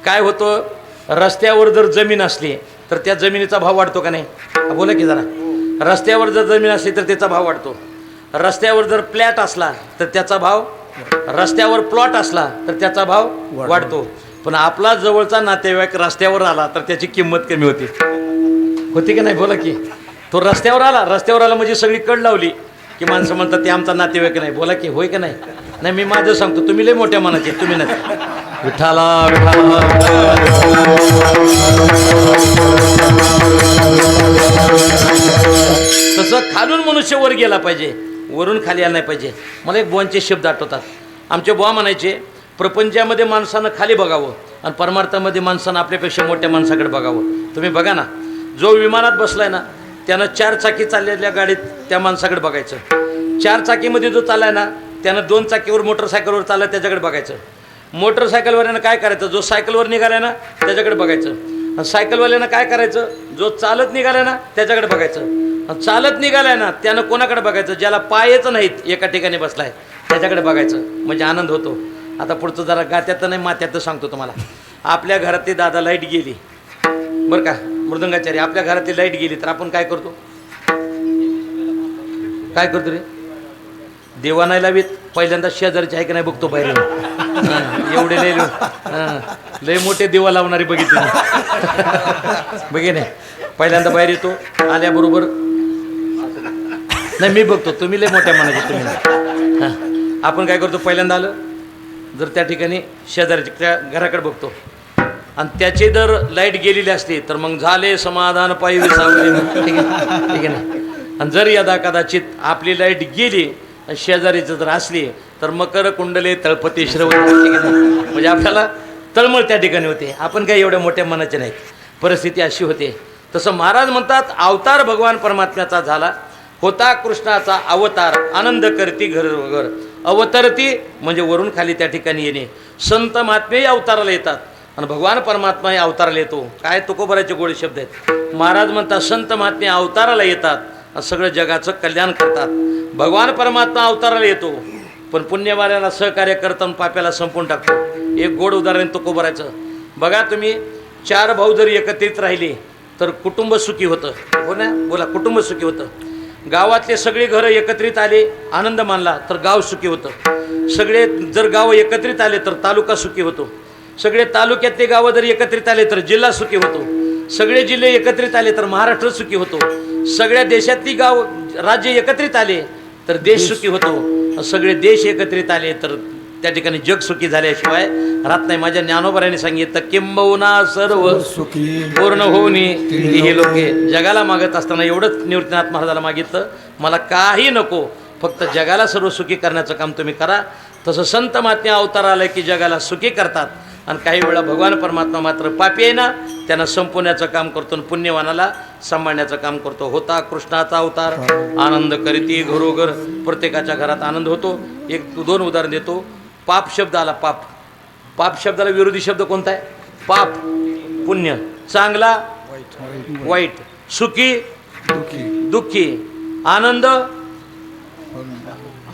Speaker 1: काय होतं रस्त्यावर जर जमीन असली तर त्या जमिनीचा भाव वाढतो का नाही? बोला की जरा. रस्त्यावर जर जमीन असली तर त्याचा भाव वाढतो. रस्त्यावर जर फ्लॅट असला तर त्याचा भाव, रस्त्यावर प्लॉट असला तर त्याचा भाव वाढतो. पण आपला जवळचा नातेवाईक रस्त्यावर आला तर त्याची किंमत कमी होती का नाही? बोला की. तो रस्त्यावर आला म्हणजे सगळी कड लावली की माणसं म्हणतात ते आमचा नातेवाईक नाही. बोला की होय का नाही? नाही मी माझं सांगतो, तुम्ही लय मोठ्या मनाचे, तुम्ही नाही. विठाला तसं खालून मनुष्य वर गेला पाहिजे, वरून खाली आला नाही पाहिजे. मला एक बुवांचे शब्द आठवतात. आमचे बुवा म्हणायचे प्रपंचामध्ये माणसानं खाली बघावं आणि परमार्थामध्ये माणसानं आपल्यापेक्षा मोठ्या माणसाकडे बघावं. तुम्ही बघा ना, जो विमानात बसलाय ना त्यानं 4 चाकी चाललेल्या गाडीत त्या माणसाकडे बघायचं. 4 चाकीमध्ये जो चाललाय ना त्यानं 2 चाकीवर मोटरसायकलवर चाललाय त्याच्याकडे बघायचं. मोटरसायकलवाल्यानं काय करायचं? जो सायकलवर निघालाय ना त्याच्याकडे बघायचं. आणि सायकलवाल्यानं काय करायचं? जो चालत निघालाय ना त्याच्याकडे बघायचं. आणि चालत निघालाय ना त्यानं कोणाकडे बघायचं? ज्याला पायच नाहीत, एका ठिकाणी बसलाय त्याच्याकडे बघायचं. म्हणजे आनंद होतो. आता पुढचं जरा गात्यात नाही मात्यात सांगतो तुम्हाला. आपल्या घरातली दादा लाईट गेली बरं का, मृदंगाचारी, आपल्या घरातली लाईट गेली तर आपण काय करतो रे? देवा नाही लावीत, पहिल्यांदा शेजारची आहे की नाही बघतो बाहेर. एवढे लय मोठे देवा लावणारे बघितले बघे नाही. पहिल्यांदा बाहेर येतो, आल्याबरोबर नाही मी बघतो, तुम्ही लय मोठ्या मनाचे तुम्ही नाही. आपण काय करतो? पहिल्यांदा आलं जर त्या ठिकाणी शेजारच्या घराकडे बघतो आणि त्याची जर लाईट गेलेली असली तर मग झाले समाधान पाहिजे ठीक आहे ना. आणि जर यदा कदाचित आपली लाईट गेली आणि शेजारीचं जर असली तर मकर कुंडले तळपती श्रवण म्हणजे आपल्याला तळमळ त्या ठिकाणी होते. आपण काही एवढ्या मोठ्या मनाचे नाहीत. परिस्थिती अशी होते. तसं महाराज म्हणतात अवतार भगवान परमात्म्याचा झाला. होता कृष्णाचा अवतार आनंद करती घरोघर. अवतरती म्हणजे वरून खाली त्या ठिकाणी येणे. संत महात्मेही अवताराला येतात आणि भगवान परमात्माही अवताराला येतो. काय तुकोबराचे गोडे शब्द आहेत. महाराज म्हणतात संत महात्मे अवताराला येतात आणि सगळं जगाचं कल्याण करतात. भगवान परमात्मा अवताराला येतो पण पुण्यवाल्याला सहकार्य करताना पाप्याला संपून टाकतो. एक गोड उदाहरण तुकोबराचं बघा तुम्ही. 4 भाऊ जर एकत्रित राहिले तर कुटुंब सुखी होतं. हो ना, बोला. कुटुंब सुखी होतं. गावातले सगळे घरं एकत्रित आले, आनंद मानला तर गाव सुखी होतं. सगळे जर गाव एकत्रित आले तर तालुका सुखी होतो. सगळे तालुक्यातले गावं जर एकत्रित आले तर जिल्हा सुखी होतो. सगळे जिल्हे एकत्रित आले तर महाराष्ट्र सुखी होतो. सगळ्या देशातली गाव राज्य एकत्रित आले तर देश सुखी होतो. सगळे देश एकत्रित आले तर त्या ठिकाणी जग सुखी झाल्याशिवाय राहत नाही. माझ्या ज्ञानोबरांनी सांगितलं किंबहुना सर्व
Speaker 2: सुखी
Speaker 1: पूर्ण होऊनी हे लोके. जगाला मागत असताना एवढंच निवृत्तीनाथ महाराजाला मागितलं, मला काही नको, फक्त जगाला सर्व सुखी करण्याचं काम तुम्ही करा. तसं संत महात्मे अवतार आलं की जगाला सुखी करतात. आणि काही वेळा भगवान परमात्मा मात्र पापी आहे ना त्यांना संपवण्याचं काम करतो आणि पुण्यवानाला सांभाळण्याचं काम करतो. होता कृष्णाचा अवतार आनंद करीती घरोघर. प्रत्येकाच्या घरात आनंद होतो. 1-2 उदाहरण देतो. पाप शब्द आला. पाप शब्दाला विरोधी शब्द कोणता आहे? पाप. पुण्य. चांगला वाईट. सुखी दुःखी. आनंद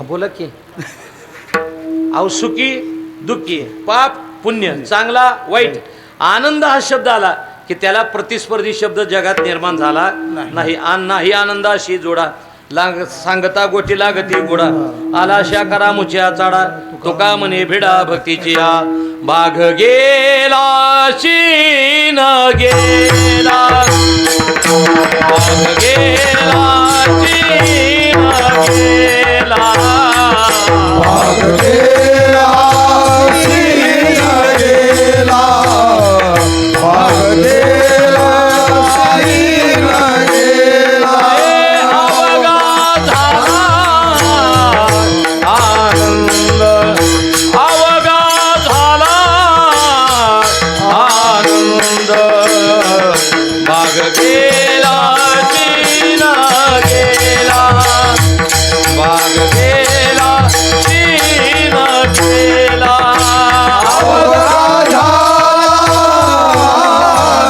Speaker 1: बोला की. अहो सुखी दुःखी. पाप पुण्य. चांगला वाईट. आनंद हा शब्द आला की त्याला प्रतिस्पर्धी शब्द जगात निर्माण झाला नाही. नाही आनंदाशी जोडा. सांगता गोटी लागती गोडा आला शाकारा मुच्या चाडा तुका म्हणे भिडा भक्तीची या बाघ गेला शीन गेला बाघ गेला शीन गेला
Speaker 2: वाघ गेला शीन गेला वाघ गेला शीन गेला
Speaker 1: आनंद अवघा झाला आनंद बाघ गेला शीन गेला बाघ गेला शीन गेला
Speaker 2: अवघा झाला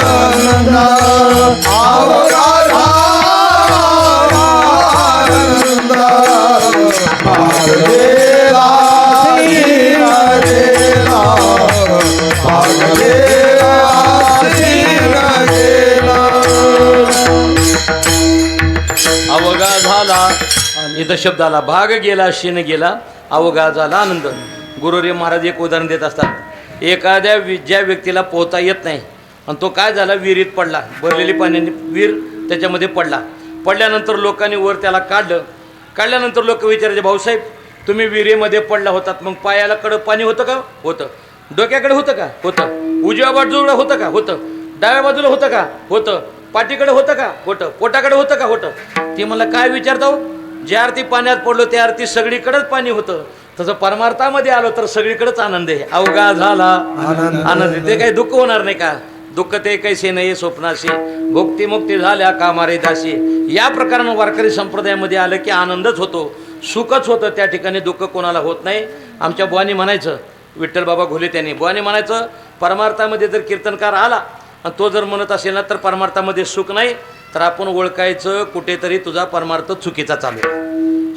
Speaker 2: आनंद अवघा झाला आनंद वाघ गेला शीन गेला वाघ गेला शीन गेला
Speaker 1: अवघा झाला इथं शब्द आला भाग गेला शीन गेला अवघा झाला आनंद. गुरुदेव महाराज एक उदाहरण देत असतात. एखाद्या ज्या व्यक्तीला पोहता येत नाही आणि तो काय झाला विहिरीत पडला भरलेली पाण्याने विहीर त्याच्यामध्ये पडल्यानंतर लोकांनी वर त्याला काढल्यानंतर लोक विचारायचे भाऊसाहेब तुम्ही विहिरीमध्ये पडला होतात मग पायाला कडं पाणी होतं का होतं डोक्याकडे होतं का होतं उजव्या बाजूला होतं का होतं डाव्या बाजूला होतं का होतं पाठीकडे होतं का होतं पोटाकडे होतं का होतं. ती मला काय विचारतो ज्या अर्थी पाण्यात पडलो त्या अर्थी सगळीकडेच पाणी होतं तसं परमार्थामध्ये आलो तर सगळीकडेच आनंद आहे. अवघा झाला आनंद ते काही दुःख होणार नाही का दुःख ते कैसे नाही स्वप्नाशी भुक्ती मुक्ती झाल्या कामारे दाशी या प्रकारानं वारकरी संप्रदायामध्ये आलं की आनंदच होतो सुखच होतं त्या ठिकाणी दुःख कोणाला होत नाही. आमच्या बुवानी म्हणायचं विठ्ठल बाबा घोले त्यांनी बुवानी म्हणायचं परमार्थामध्ये जर कीर्तनकार आला आणि तो जर म्हणत असेल ना तर परमार्थामध्ये सुख नाही तर आपण ओळखायचं कुठेतरी तुझा परमार्थ चुकीचा चालू आहे.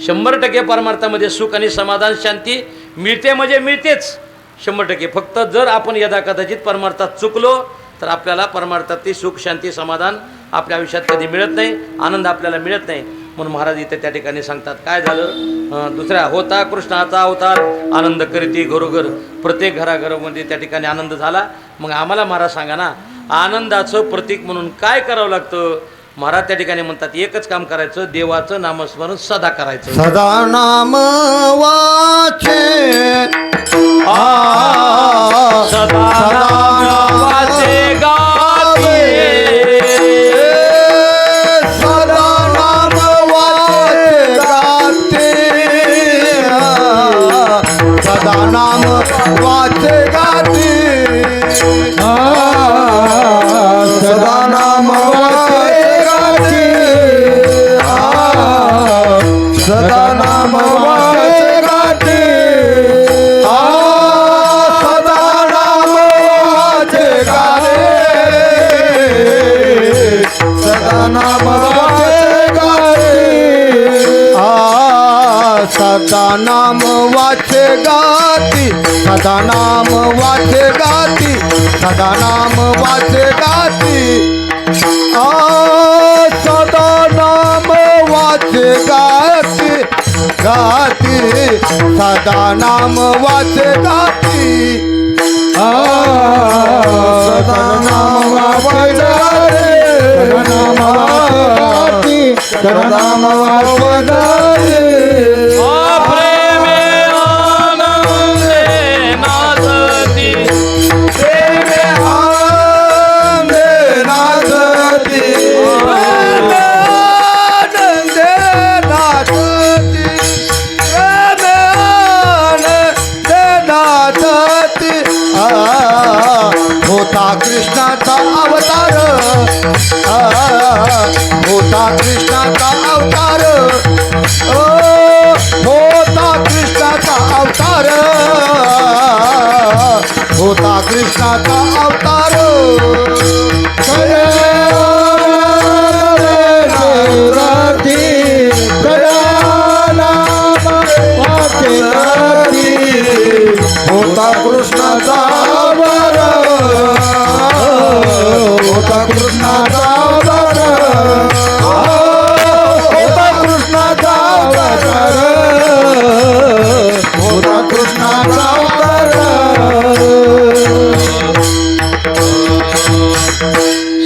Speaker 1: 100% परमार्थामध्ये सुख आणि समाधान शांती मिळते म्हणजे मिळतेच 100%. फक्त जर आपण यदाकदाचित परमार्थात चुकलो तर आपल्याला परमार्थातली सुख शांती समाधान आपल्या आयुष्यात कधी मिळत नाही आनंद आपल्याला मिळत नाही. म्हणून महाराज इथे त्या ठिकाणी सांगतात काय झालं दुसऱ्या होता कृष्णाचा अवतार आनंद करीती घरोघर प्रत्येक घराघरामध्ये त्या ठिकाणी आनंद झाला. मग आम्हाला महाराज सांगा ना आनंदाचं प्रतीक म्हणून काय करावं लागतं. महाराज त्या ठिकाणी म्हणतात एकच काम करायचं देवाचं नामस्मरण सदा करायचं
Speaker 2: सदा नाम वाचे
Speaker 1: सदा नाम वाचे गाते
Speaker 2: सदा नाम वाचे गाते सदा नाम वाचे गाते सदा नाम वाचे गाते सदा नाम वाचे गाते सदा नाम वाचे गाते सदा नाम वाचे गाते सदा नाम वाचे गाती सदा नाम वाचे गाती सदा नाम वाचे गाती सदा नाम वाचे गाती गाती सदा नाम वाचे गाती सदा नाम वाचे गाती सदा नाम वाचे गाती
Speaker 1: प्रेमे आनंदे नाचती
Speaker 2: प्रेमे आनंदे नाचती प्रेमे आनंदे नाचती प्रेमे आनंदे नाचती होता कृष्णाचा अवतार होता कृष्णाचा अवतार होता कृष्णाचा अवतार होता कृष्णाचा अवतार होता कृष्णाचा अवतार होता कृष्णाचा अवतार होता कृष्णाचा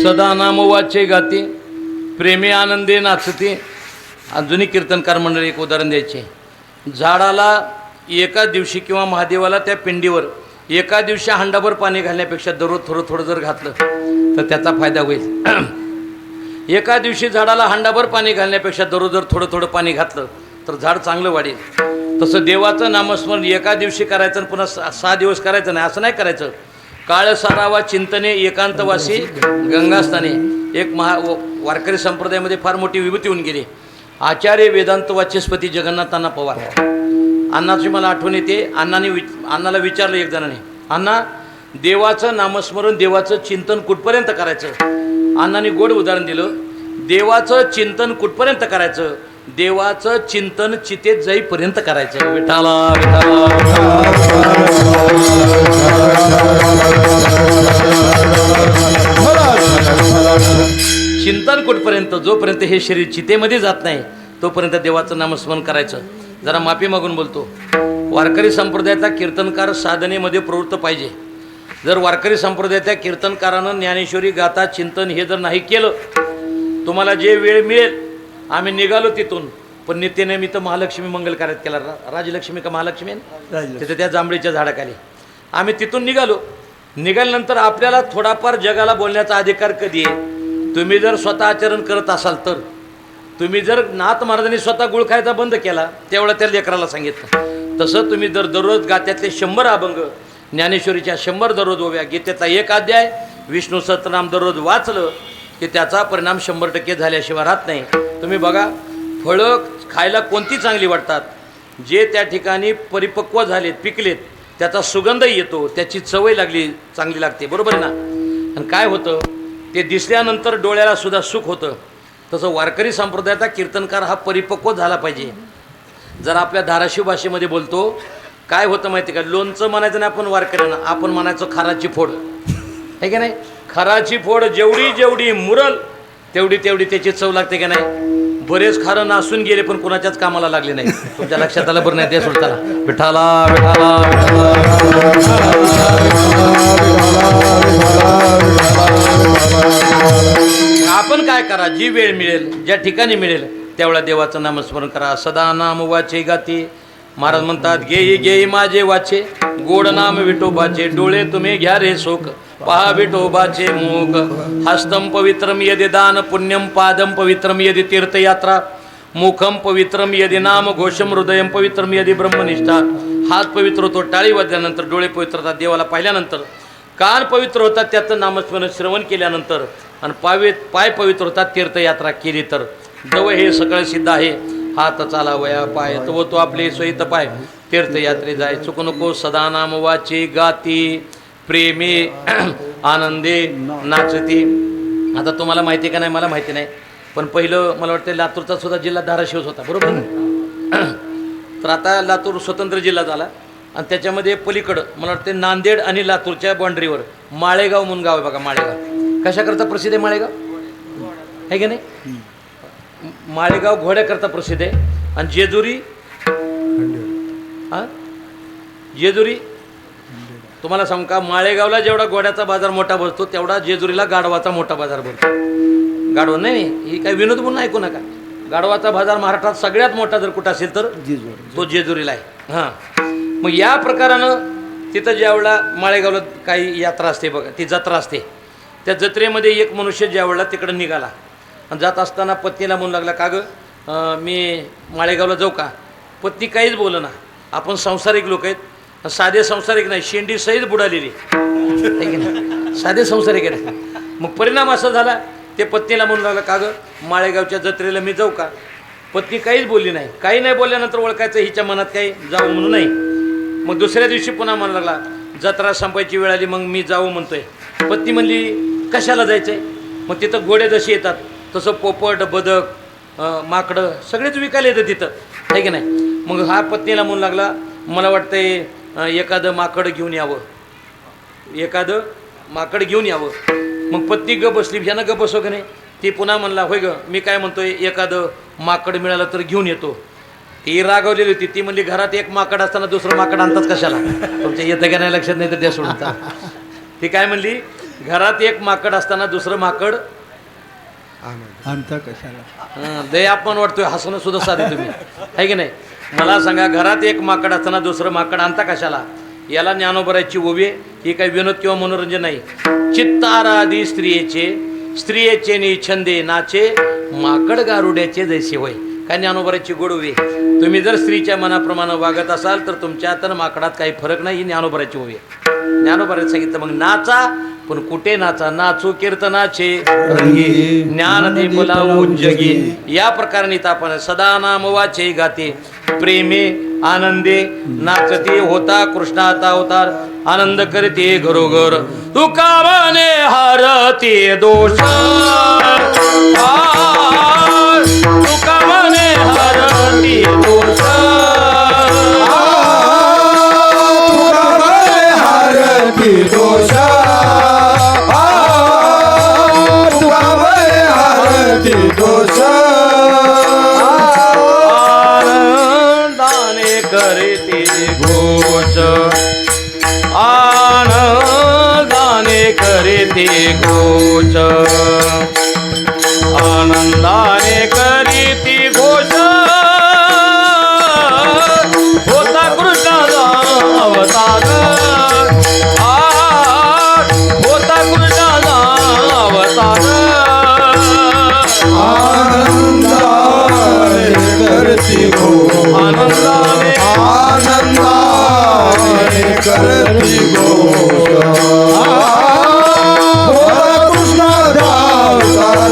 Speaker 1: सदा नाम वाचे गाते प्रेमी आनंदे नाचते. जुनी कीर्तनकार मंडळी एक उदाहरण द्यायचे. झाडाला एका दिवशी किंवा महादेवाला त्या पिंडीवर एका दिवशी हांडाभर पाणी घालण्यापेक्षा दररोज थोडं थोडं जर घातलं तर त्याचा फायदा होईल. एका दिवशी झाडाला हांडाभर पाणी घालण्यापेक्षा दररोज जर थोडं थोडं पाणी घातलं तर झाड चांगलं वाढेल. तसं देवाचं नामस्मरण एका दिवशी करायचं आणि पुन्हा 6 दिवस करायचं नाही, असं नाही करायचं. काळ सारावा चिंतने एकांतवासी गंगास्थाने. एक वारकरी संप्रदायामध्ये फार मोठी विभूती होऊन गेली. आचार्य वेदांत वाचस्पती जगन्नाथांना पवार. अण्णाची मला आठवण येते. अण्णाला विचारलं एक जणाने, अण्णा देवाचं नामस्मरण देवाचं चिंतन कुठपर्यंत करायचं. अण्णांनी गोड उदाहरण दिलं. देवाचं चिंतन कुठपर्यंत करायचं. देवाचं चिंतन चितेत जाईपर्यंत करायचं. विठाला चिंतन कुठपर्यंत, जोपर्यंत हे शरीर चितेमध्ये जात नाही तोपर्यंत देवाचं नामस्मरण करायचं. जरा माफी मागून बोलतो. वारकरी संप्रदायाचा कीर्तनकार साधनेमध्ये प्रवृत्त पाहिजे. जर वारकरी संप्रदायाच्या कीर्तनकारानं ज्ञानेश्वरी गाथा चिंतन हे जर नाही केलं, तुम्हाला जे वेळ मिळेल. आम्ही निघालो तिथून, पण नित्यनेमित्त महालक्ष्मी मंगल कार्यात केला. राजलक्ष्मी का महालक्ष्मी तिथे त्या जांभळीच्या झाडाखाली आम्ही तिथून निघालो. निघाल्यानंतर आपल्याला थोडाफार जगाला बोलण्याचा अधिकार कधी आहे. तुम्ही जर स्वतः आचरण करत असाल तर. तुम्ही जर नाथ महाराजांनी स्वतः गुळ खायचा बंद केला तेवढं त्या लेकराला सांगितलं. तसं तुम्ही जर दररोज गात्यातले 100 अभंग, ज्ञानेश्वरीच्या 100 दररोज ओव्या, गीतेचा 1 अध्याय, विष्णू सहस्त्रनाम दररोज वाचलं की त्याचा परिणाम 100% झाल्याशिवाय राहत नाही. तुम्ही बघा, फळं खायला कोणती चांगली वाटतात. जे त्या ठिकाणी परिपक्व झालेत, पिकलेत, त्याचा सुगंधही येतो, त्याची चवही चांगली लागते. बरोबर आहे ना. आणि काय होतं, ते दिसल्यानंतर डोळ्याला सुद्धा सुख होतं. तसं वारकरी संप्रदायाचा कीर्तनकार हा परिपक्व झाला पाहिजे. जर आपल्या धाराशिव भाषेमध्ये बोलतो, काय होतं माहिती का, लोणचं म्हणायचं नाही आपण वारकऱ्यांना, आपण म्हणायचो खाराची फोड, आहे की नाही. खाराची फोड जेवढी जेवढी मुरल तेवढी तेवढी त्याची चव लागते की नाही. बरेच खारं नासून गेले पण कोणाच्याच कामाला लागले नाही. तुमच्या लक्षात आलं बरं नाही ते सोडताना. विठाला विठाला आपण काय करा, जी वेळ मिळेल, ज्या ठिकाणी मिळेल त्यावेळा देवाचं नामस्मरण करा. सदा नाम वाचे गाते. महाराज म्हणतात, घेई घेई माझे वाचे, गोड नाम विठोबाचे, डोळे तुम्ही घ्या रे शोक, पहा विठोबाचे मुख. हस्तम पवित्रम यदि दान पुण्यम, पादम पवित्रम यदि तीर्थयात्रा, मुखम पवित्रम यदि नाम घोषम, हृदयम पवित्रम यदि ब्रह्मनिष्ठा. हात पवित्र होतो टाळी वाजल्यानंतर, डोळे पवित्र होतात देवाला पाहिल्यानंतर, कान पवित्र होतात त्याचं नामस्मरण श्रवण केल्यानंतर, आणि पाय पवित्र होतात तीर्थयात्रा केली तर. जव हे सगळं सिद्ध आहे. हात चालावया पाय तव तो आपले सोयीत पाय, तीर्थयात्रे जाय चुक नको. सदा नाम वाचे गाती, प्रेमी आनंदे नाचती. आता तुम्हाला माहिती का नाही मला माहिती नाही, पण पहिलं मला वाटतं लातूरचा सुद्धा जिल्हा धाराशिवच होता. बरोबर. तर आता लातूर स्वतंत्र जिल्हा झाला आणि त्याच्यामध्ये पलीकडं मला वाटतं नांदेड आणि लातूरच्या बाँड्रीवर माळेगाव म्हणून गाव आहे बघा. माळेगाव कशाकरता प्रसिद्ध आहे? माळेगाव आहे की नाही. माळेगाव घोड्याकरता प्रसिद्ध आहे. आणि जेजुरी, हां जेजुरी तुम्हाला सांगू का, माळेगावला जेवढा घोड्याचा बाजार मोठा भरतो तेवढा जेजुरीला गाढवाचा मोठा बाजार भरतो. गाढवा नाही, ही काही विनोद म्हणून ऐकू नका. गाढवाचा बाजार महाराष्ट्रात सगळ्यात मोठा जर कुठं असेल तर तो जेजुरीला आहे. हां, मग या प्रकारानं तिथं ज्यावेळेला माळेगावला काही यात्रा असते बघा, ती जत्रा असते. त्या जत्रेमध्ये एक मनुष्य ज्यावेळेला तिकडं निघाला आणि जात असताना पत्नीला म्हणू लागला, का गं मी माळेगावला जाऊ का? पत्नी काहीच बोल ना. आपण संसारिक लोक आहेत, साधे संसारिक नाही, शेंडी सहित बुडालेली साधे संसारिक आहेत. मग परिणाम असा झाला, ते पत्नीला म्हणू लागला, का गं माळेगावच्या जत्रेला मी जाऊ का? पत्नी काहीच बोलली नाही. काही नाही बोलल्यानंतर ओळखायचं हिच्या मनात काही जाऊ म्हणून नाही. मग दुसऱ्या दिवशी पुन्हा म्हणू लागला, जत्रा संपायची वेळ आली, मग मी जाऊ म्हणतोय. पत्नी म्हणली, कशाला जायचंय? मग तिथं घोडे जसे येतात तसं पोपट, बदक, माकडं सगळेच विकायला येतं तिथं, आहे की नाही. मग हा पत्नीला म्हणू लागला, मला वाटतंय एखादं माकड घेऊन यावं, एखादं माकड घेऊन यावं. मग पत्नी ग बसली, ह्यानं ग बसव का नाही. ती पुन्हा म्हणला, होय ग मी काय म्हणतोय, एखादं माकड मिळालं तर घेऊन येतो. ती रागवलेली होती. ती म्हणली, घरात एक माकड असताना दुसरं माकड आणतात कशाला? तुमच्या येतं का नाही लक्षात नाही तर त्या सोडता. ती काय म्हणली, घरात एक माकड असताना दुसरं माकड
Speaker 3: आणता कशाला?
Speaker 1: दया अपमान वाटतोय, हसणं सुद्धा साधे तुम्ही आहे की नाही. मला सांगा, घरात एक माकड असताना दुसरं माकड आणता कशाला? याला ज्ञानोबराची ओवी. ही काही विनोद किंवा मनोरंजन नाही. चित्ताराधी स्त्रियेचे नि छंदे नाचे, माकड गारुड्याचे जैसे होय. काय ज्ञानोबराची गोडवी. तुम्ही जर स्त्रीच्या मनाप्रमाणे वागत असाल तर तुमच्यात आणि माकडात काही फरक नाही. ही ज्ञानोबराची ओवी. ज्ञानोबराने सांगितलं मग नाचा, पण कुठे नाचा? नाचू कीर्तनाचे ज्ञान दे बोलावू जगी. या प्रकारे आपण सदा नाम वाचे गाते, प्रेमे आनंदे नाचते, होता कृष्णाचा अवतार आनंद करते घरोघर. तुका म्हणे हरते दोष, तुका म्हणे हरते दोष,
Speaker 2: हरती दोष, हरती दोष.
Speaker 1: आनंदाने करते घोष, आनंदाने करते घोष, आनंदाने करीती घोष. होता कृष्णाचा अवतार, होता कृष्णाचा अवतार.
Speaker 2: आनंदाने करती घोष,
Speaker 1: आनंदाने
Speaker 2: आनंदाने करती घोष. होता कृष्णाचा अवतार,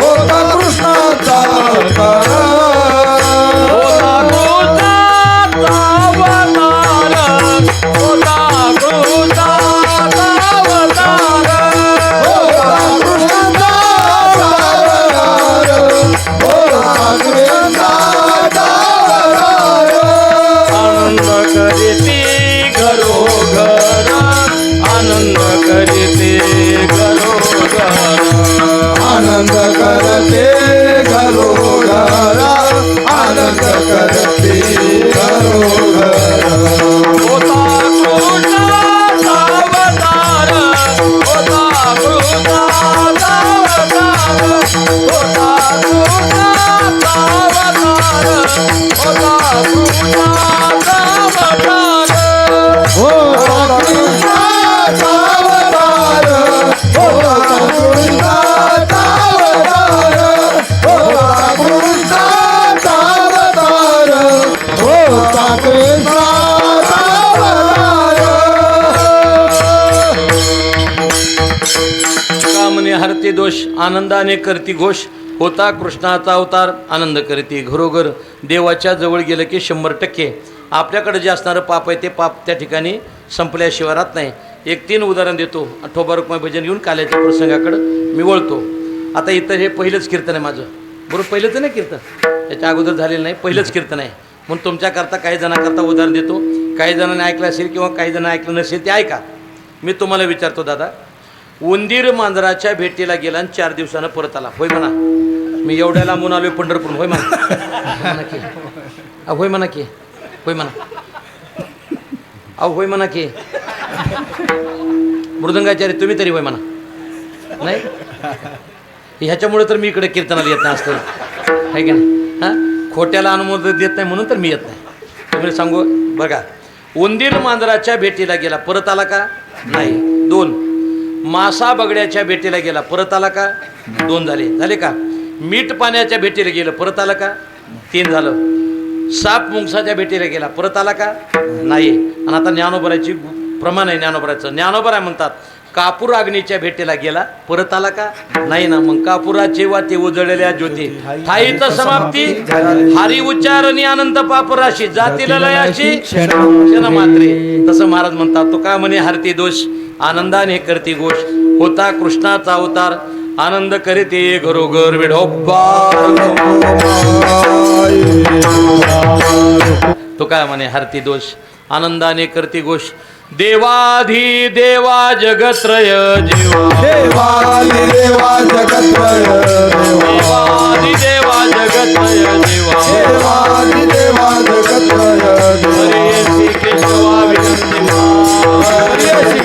Speaker 2: होता कृष्णाचा अवतार.
Speaker 1: होता कृष्णाचा अवतार, होता कृष्णाचा अवतार.
Speaker 2: होता कृष्णाचा अवतार, होता कृष्णाचा अवतार.
Speaker 1: आनंद करते घरोघर, आनंद करते घरोघर.
Speaker 2: आनंद करते घरोघर, आनंद करते घरोघर.
Speaker 1: होता कृष्णाचा अवतार, होता कृष्णाचा अवतार, होता कृष्णाचा अवतार, होता कृष्णाचा अवतार.
Speaker 2: होता कृष्णाचा अवतार, होता कृष्णाचा अवतार, होता कृष्णाचा अवतार, होता कृष्णाचा अवतार.
Speaker 1: कामने हरते दोष, आनंदाने करती घोष. होता कृष्णाचा अवतार, आनंद करते घरोघर. देवाच्या जवळ गेलं की 100% आपल्याकडे जे असणारं पाप आहे ते पाप त्या ठिकाणी संपल्याशिवाय राहत नाही. एक 3 उदाहरण देतो. ठोबा रुक्माई भजन घेऊन काल्याच्या प्रसंगाकडे मी वळतो. आता इथं हे पहिलंच कीर्तन आहे माझं, बरोबर? पहिलंच नाही कीर्तन, याच्या अगोदर झालेलं नाही, पहिलंच कीर्तन आहे. म्हणून तुमच्याकरता काही जणांकरता उदाहरण देतो. काही जणांनी ऐकलं असेल किंवा काही जण ऐकलं नसेल ते ऐका. मी तुम्हाला विचारतो दादा, उंदीर मांजराच्या भेटीला गेला आणि 4 दिवसानं परत आला, होय म्हणा? मी एवढ्या लांबून आलोय पंढरपूर, होय म्हणा? होय म्हणा की, होय म्हणा. अहो होय म्हणा की. मृदंगाचार्य तुम्ही तरी होय म्हणा. नाही ह्याच्यामुळे तर मी इकडे कीर्तनाला येत नाही असतं, आहे की नाही? हां, खोट्याला अनुमोदन देत नाही म्हणून तर मी येत नाही. तुम्ही सांगू बघा, उंदीर मांजराच्या भेटीला गेला, परत आला का? नाही. 2. मासा बगड्याच्या भेटीला गेला, परत आला का? 2 झाले का? मीठ पाण्याच्या भेटीला गेलं, परत आला का? 3 झालं. साप मुंगसाच्या भेटीला गेला, परत आला का? नाही. आणि आता ज्ञानोबराची प्रमाण आहे. ज्ञानोबरा म्हणतात कापूर अग्नीच्या भेटीला गेला, परत आला का? नाही ना. मग कापुराचे वाते उजळलेल्या ज्योती ठाईत समाप्ती, हरी उच्चारणी अनंत पापराशी जातील लयाची क्षण मात्रे. तसं महाराज म्हणतात, तो का म्हणे हरती दोष, आनंदाने करते गोष. होता कृष्णाचा अवतार, आनंद करते घरोघर. विढोबा तो काय म्हणे हरती दोष, आनंदाने करते गोष. देवाधी देवा जगत्रय जीवा,
Speaker 2: देवादी देवा जगत्रय देवा,
Speaker 1: देवाधी देवा जगत्रय जीवा,
Speaker 2: देवादी देवा जगत्रय देवा.
Speaker 1: हरे श्री केशवा विनंती मा,
Speaker 2: हरे श्री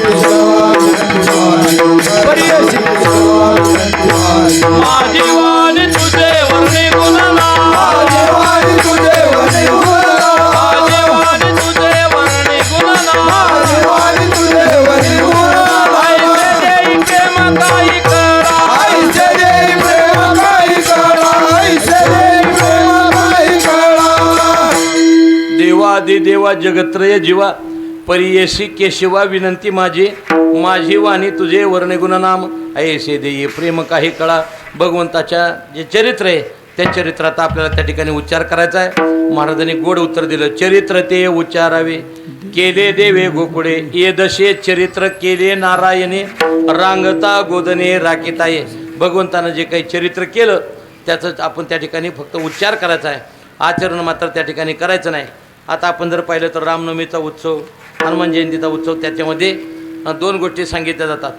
Speaker 1: देवा जगत्रय जीवा परियेशी केशवा विनंती माझी माझी वाणी तुझे वर्णगुण नाम ऐसे देये प्रेम काही कळा भगवंताच्या जे चरित्र आहे त्या चरित्रात आपल्याला त्या ठिकाणी उच्चार करायचा आहे महाराजांनी गोड उत्तर दिलं चरित्र ते उच्चारावे केले देवे गोकुळे ये दशे चरित्र केले नारायणे रांगता गोदने राखिताये भगवंतानं जे काही चरित्र केलं त्याचं आपण त्या ठिकाणी फक्त उच्चार करायचा आहे आचरण मात्र त्या ठिकाणी करायचं नाही आता आपण जर पाहिलं तर रामनवमीचा उत्सव हनुमान जयंतीचा उत्सव त्याच्यामध्ये दोन गोष्टी सांगितल्या जातात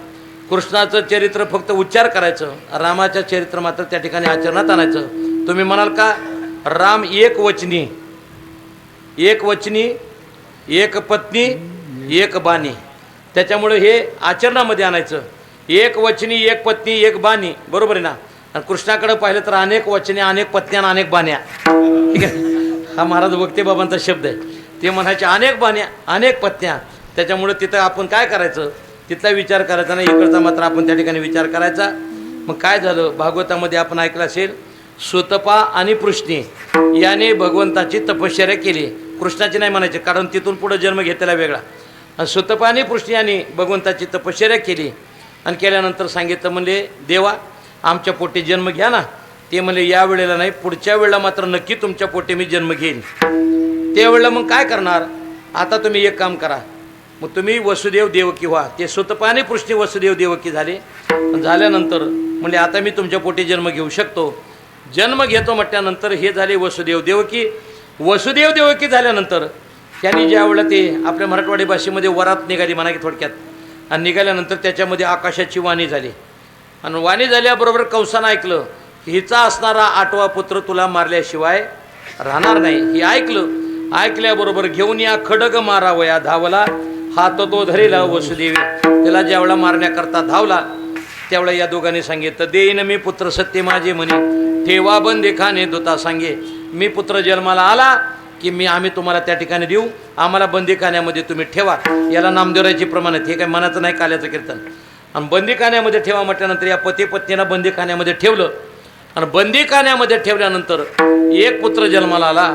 Speaker 1: कृष्णाचं चरित्र फक्त उच्चार करायचं रामाचं चरित्र मात्र त्या ठिकाणी आचरणात आणायचं तुम्ही म्हणाल का राम एक वचनी एक पत्नी एक बाणी त्याच्यामुळे हे आचरणामध्ये आणायचं एक वचनी एक पत्नी एक बाणी बरोबर आहे ना आणि कृष्णाकडे पाहिलं तर अनेक वचने अनेक पत्न्या आणि अनेक बाण्या ठीक आहे हा महाराज भक्ती बाबांचा शब्द आहे ते म्हणायचे अनेक बाण्या अनेक पत्न्या त्याच्यामुळे तिथं आपण काय करायचं तिथला विचार करायचा नाही इकडचा मात्र आपण त्या ठिकाणी विचार करायचा मग काय झालं भागवतामध्ये आपण ऐकलं असेल सुतपा आणि पृष्णी याने भगवंताची तपश्चर्या केली कृष्णाची नाही म्हणायचे कारण तिथून पुढे जन्म घेतलेला वेगळा आणि सुतपा आणि पृष्णी यांनी भगवंताची तपश्चर्या केली आणि केल्यानंतर सांगितलं म्हणजे देवा आमच्या पोटी जन्म घ्या ना ते म्हणजे या वेळेला नाही पुढच्या वेळेला मात्र नक्की तुमच्या पोटी मी जन्म घेईन त्यावेळेला मग काय करणार आता तुम्ही एक काम करा मग तुम्ही वसुदेव देवकी व्हा ते सुतपा आणि पृष्णी वसुदेव देवकी झाले झाल्यानंतर म्हणजे आता मी तुमच्या पोटी जन्म घेऊ शकतो जन्म घेतो म्हटल्यानंतर हे झाले वसुदेव देवकी झाल्यानंतर त्यांनी ज्या वेळेला ते आपल्या मराठवाडी भाषेमध्ये वरात निघाली म्हणा की थोडक्यात आणि निघाल्यानंतर त्याच्यामध्ये आकाशाची वाणी झाली आणि वाणी झाल्याबरोबर कंसानं ऐकलं की हिचा असणारा 8वा पुत्र तुला मारल्याशिवाय राहणार नाही हे ऐकल्याबरोबर घेऊन या खडग मारावया धावला हात तो धरेला वसुदेवी त्याला ज्यावेळेला मारण्याकरता धावला त्यावेळेला या दोघांनी सांगितलं देईन मी पुत्र सत्य माझे म्हणे ठेवा बंदी खाने दुता सांगे मी पुत्र जन्माला आला की आम्ही तुम्हाला त्या ठिकाणी देऊ आम्हाला बंदीखान्यामध्ये तुम्ही ठेवा याला नामदेवराची प्रमाण हे काही मनाचं नाही काल्याचं कीर्तन आणि बंदीखान्यामध्ये ठेवा म्हटल्यानंतर या पती पत्नीला बंदीखान्यामध्ये ठेवलं आणि बंदीखान्यामध्ये ठेवल्यानंतर एक पुत्र जन्माला आला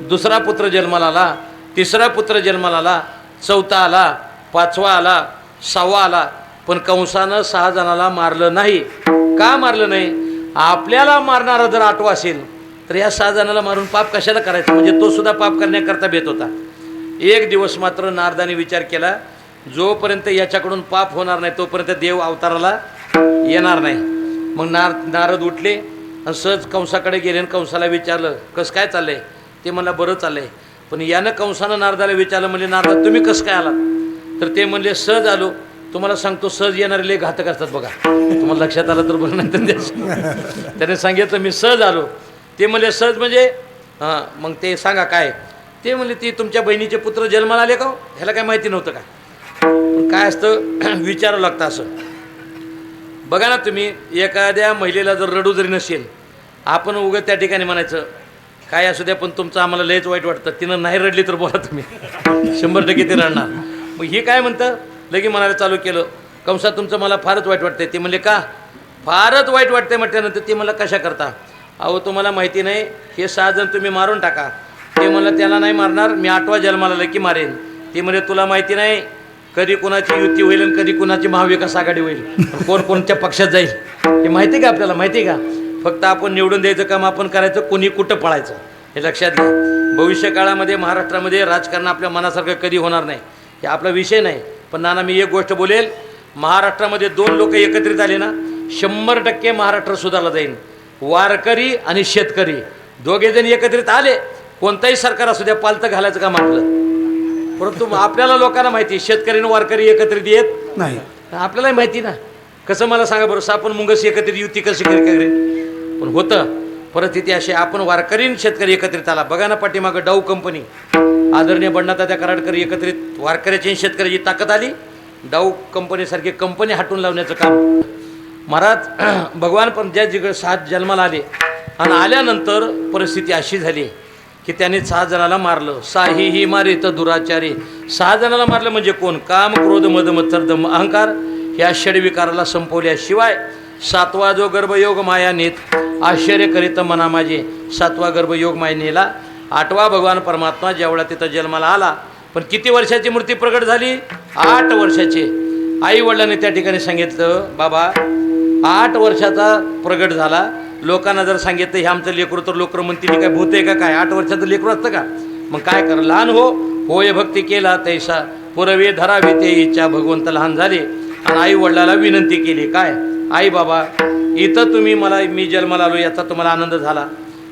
Speaker 1: दुसरा पुत्र जन्माला आला तिसरा पुत्र जन्माला आला चौथा आला 5वा आला 6वा आला पण कंसानं 6 जणाला मारलं नाही का मारलं नाही आपल्याला मारणारा जर 8वा असेल तर या 6 जणाला मारून पाप कशाला करायचं म्हणजे तो सुद्धा पाप करण्याकरता बेत होता एक दिवस मात्र नारदाने विचार केला जोपर्यंत याच्याकडून पाप होणार नाही तोपर्यंत देव अवताराला येणार नाही मग नारद उठले आणि सहज कंसाकडे गेले आणि कंसाला विचारलं कसं काय चाललंय ते मला बरं चाललंय पण यानं कंसानं नारदाला विचारलं म्हणजे नारदा तुम्ही कसं काय आलात तर ते म्हणले सहज आलो तुम्हाला सांगतो सहज येणारे लय घातक असतात बघा तुम्हाला लक्षात आलं तर बरं नाही त्याने सांगितलं मी सहज आलो ते म्हणले सहज म्हणजे हां मग ते सांगा काय ते म्हणले ती तुमच्या बहिणीचे पुत्र जन्माला आले का ह्याला काय माहिती नव्हतं का काय असतं विचारावं लागतं असं बघा ना तुम्ही एखाद्या महिलेला जर रडू जरी नसेल आपण उगाच त्या ठिकाणी म्हणायचं काय असू द्या पण तुमचं आम्हाला लयच वाईट वाटतं तिनं नाही रडली तर बोला तुम्ही 100% ते रडणार मग हे काय म्हणतं लगे म्हणायला चालू केलं कंसा तुमचं मला फारच वाईट वाटतंय ते म्हणले का फारच वाईट वाटतंय म्हटल्यानंतर ते मला कशा करता अहो तुम्हाला माहिती नाही हे 6 जण तुम्ही मारून टाका ते मला त्याला नाही मारणार मी 8वा जन्माला लकी मारेन ते म्हणजे तुला माहिती नाही कधी कोणाची युती होईल आणि कधी कोणाची महाविकास आघाडी होईल कोण कोणत्या पक्षात जाईल हे माहिती का आपल्याला माहिती का फक्त आपण निवडून द्यायचं काम आपण करायचं कोणी कुठं पळायचं हे लक्षात घ्या भविष्य काळामध्ये महाराष्ट्रामध्ये राजकारण आपल्या मनासारखं कधी होणार नाही हे आपला विषय नाही पण नाना मी एक गोष्ट बोलेल महाराष्ट्रामध्ये 2 लोक एकत्रित आले ना 100% महाराष्ट्र सुधारला जाईल वारकरी आणि शेतकरी दोघेजण एकत्रित आले कोणताही सरकार असू द्या पालतं घालायचं काम आपलं परंतु आपल्याला लोकांना माहिती शेतकरी आणि वारकरी एकत्रित येत
Speaker 3: नाही
Speaker 1: आपल्यालाही माहिती ना कसं मला सांगा बरं आपण मुंगस एकत्रित युती कशी करेल पण होतं परिस्थिती अशी आपण वारकरी आणि शेतकरी एकत्रित आला बघा ना पाठीमागं डाऊ कंपनी आदरणीय बंडातात्या कराडकर एकत्रित वारकऱ्याची आणि शेतकऱ्याची ताकद आली डाऊ कंपनीसारखी कंपनी हटून लावण्याचं काम महाराज भगवान पण ज्या जिकडे 7 जन्माला आले आणि आल्यानंतर परिस्थिती अशी झाली की त्याने 6 जणाला मारलं साही मारे तर दुराचारी 6 जणाला मारलं म्हणजे कोण काम क्रोध मद मत्सर दम अहंकार ह्या षडविकाराला संपवल्याशिवाय 7वा जो गर्भयोग माया नेत आश्चर्य करीत मना माझे 7वा गर्भयोग माया नेला 8वा भगवान परमात्मा ज्यावेळा तिथं जन्माला आला, पण किती वर्षाची मूर्ती प्रगट झाली? 8 वर्षाची. आई वडिलांनी त्या ठिकाणी सांगितलं, बाबा 8 वर्षाचा प्रगट झाला. लोकांना जर सांगितलं हे आमचं लेकरू, तर लोक म्हणतील काय भूत आहे का काय? 8 वर्षाचं लेकरू असतं का? मग काय करा, लहान होय भक्ती केला तैसा पुरवे धरावे ते इच्छा. भगवंत लहान झाले आणि आई वडिलाला विनंती केली, काय आई बाबा इथं तुम्ही मी जन्माला आलो याचा तुम्हाला आनंद झाला,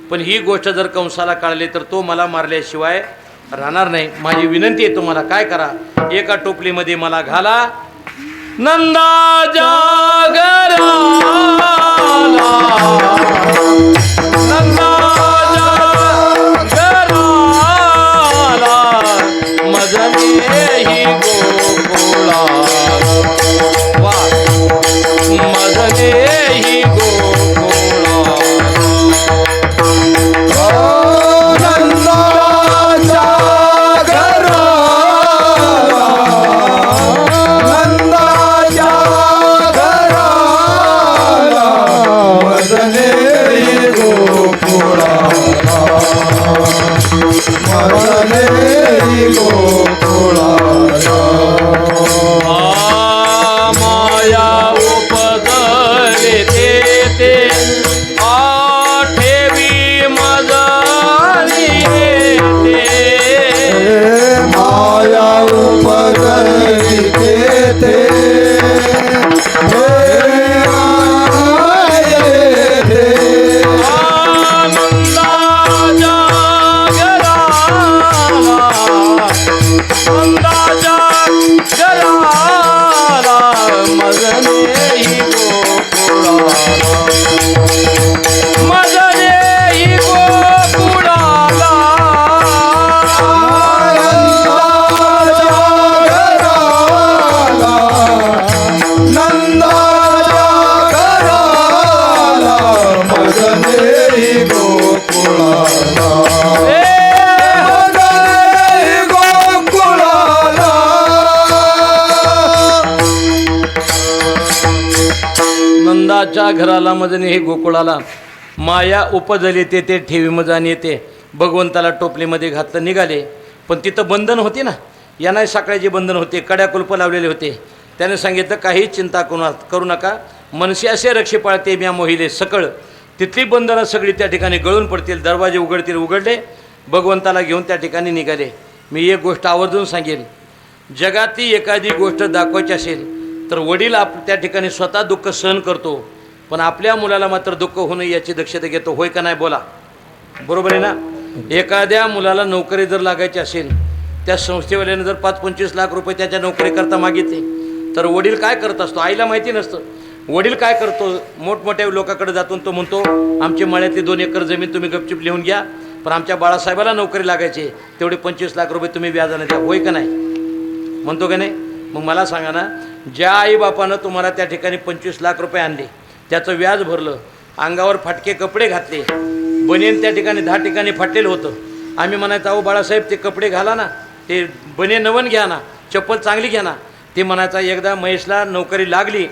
Speaker 1: पण ही गोष्ट जर कंसाला कळली तर तो मला मारल्याशिवाय राहणार नाही. माझी विनंती आहे तुम्हाला, काय करा, एका टोपलीमध्ये मला घाला. नंदा जागराला नंदा जागराला मजने ही गोकुळा वा मजने ही गोकुळा. माया उपदले ते आठेवी मजली ते
Speaker 2: माया उपदली ते
Speaker 1: नंदाच्या घराला मजने हे गोकुळाला. माया उपजली ते ठेवी मजाने येते. भगवंताला टोपलीमध्ये घातलं, निघाले. पण तिथं बंधन होती ना, यांना सकाळचे बंधन होते, कड्या कुलप लावलेले होते. त्याने सांगितलं काही चिंता करू नका, मनसे असे रक्षे पाळते म्या मोहिले सकळ. तिथली बंधनं सगळी त्या ठिकाणी गळून पडतील, दरवाजे उघडतील. उघडले, भगवंताला घेऊन त्या ठिकाणी निघाले. मी एक गोष्ट आवर्जून सांगेन, जगातली एखादी गोष्ट दाखवायची असेल तर वडील त्या ठिकाणी स्वतः दुःख सहन करतो, पण आपल्या मुलाला मात्र दुःख होऊ नये याची दक्षता घेतो. होय का नाही बोला, बरोबर आहे ना? एखाद्या मुलाला नोकरी जर लागायची असेल, त्या संस्थेवाल्याने जर 5-25 लाख रुपये त्याच्या नोकरीकरता मागितले, तर वडील काय करत असतो आईला माहिती नसतं. वडील काय करतो, मोठमोठ्या लोकांकडे जातून तो म्हणतो आमची मळ्यातली 2 एकर जमीन तुम्ही गपचूप लिहून घ्या, पण आमच्या बाळासाहेबाला नोकरी लागायची, तेवढे 25 लाख रुपये तुम्ही व्याजाने द्या. होय का नाही, म्हणतो का नाही? मग मला सांगा ना, ज्या आईबापानं तुम्हाला त्या ठिकाणी 25 लाख रुपये आणले, त्याचं व्याज भरलं, अंगावर फाटके कपडे घातले, बनेन त्या ठिकाणी 10 ठिकाणी फाटलेलं होतं, आम्ही म्हणायचं अहो बाळासाहेब ते कपडे घाला ना, ते बने नवन घ्या ना, चप्पल चांगली घ्या ना. ते म्हणायचा एकदा महेशला नोकरी लागली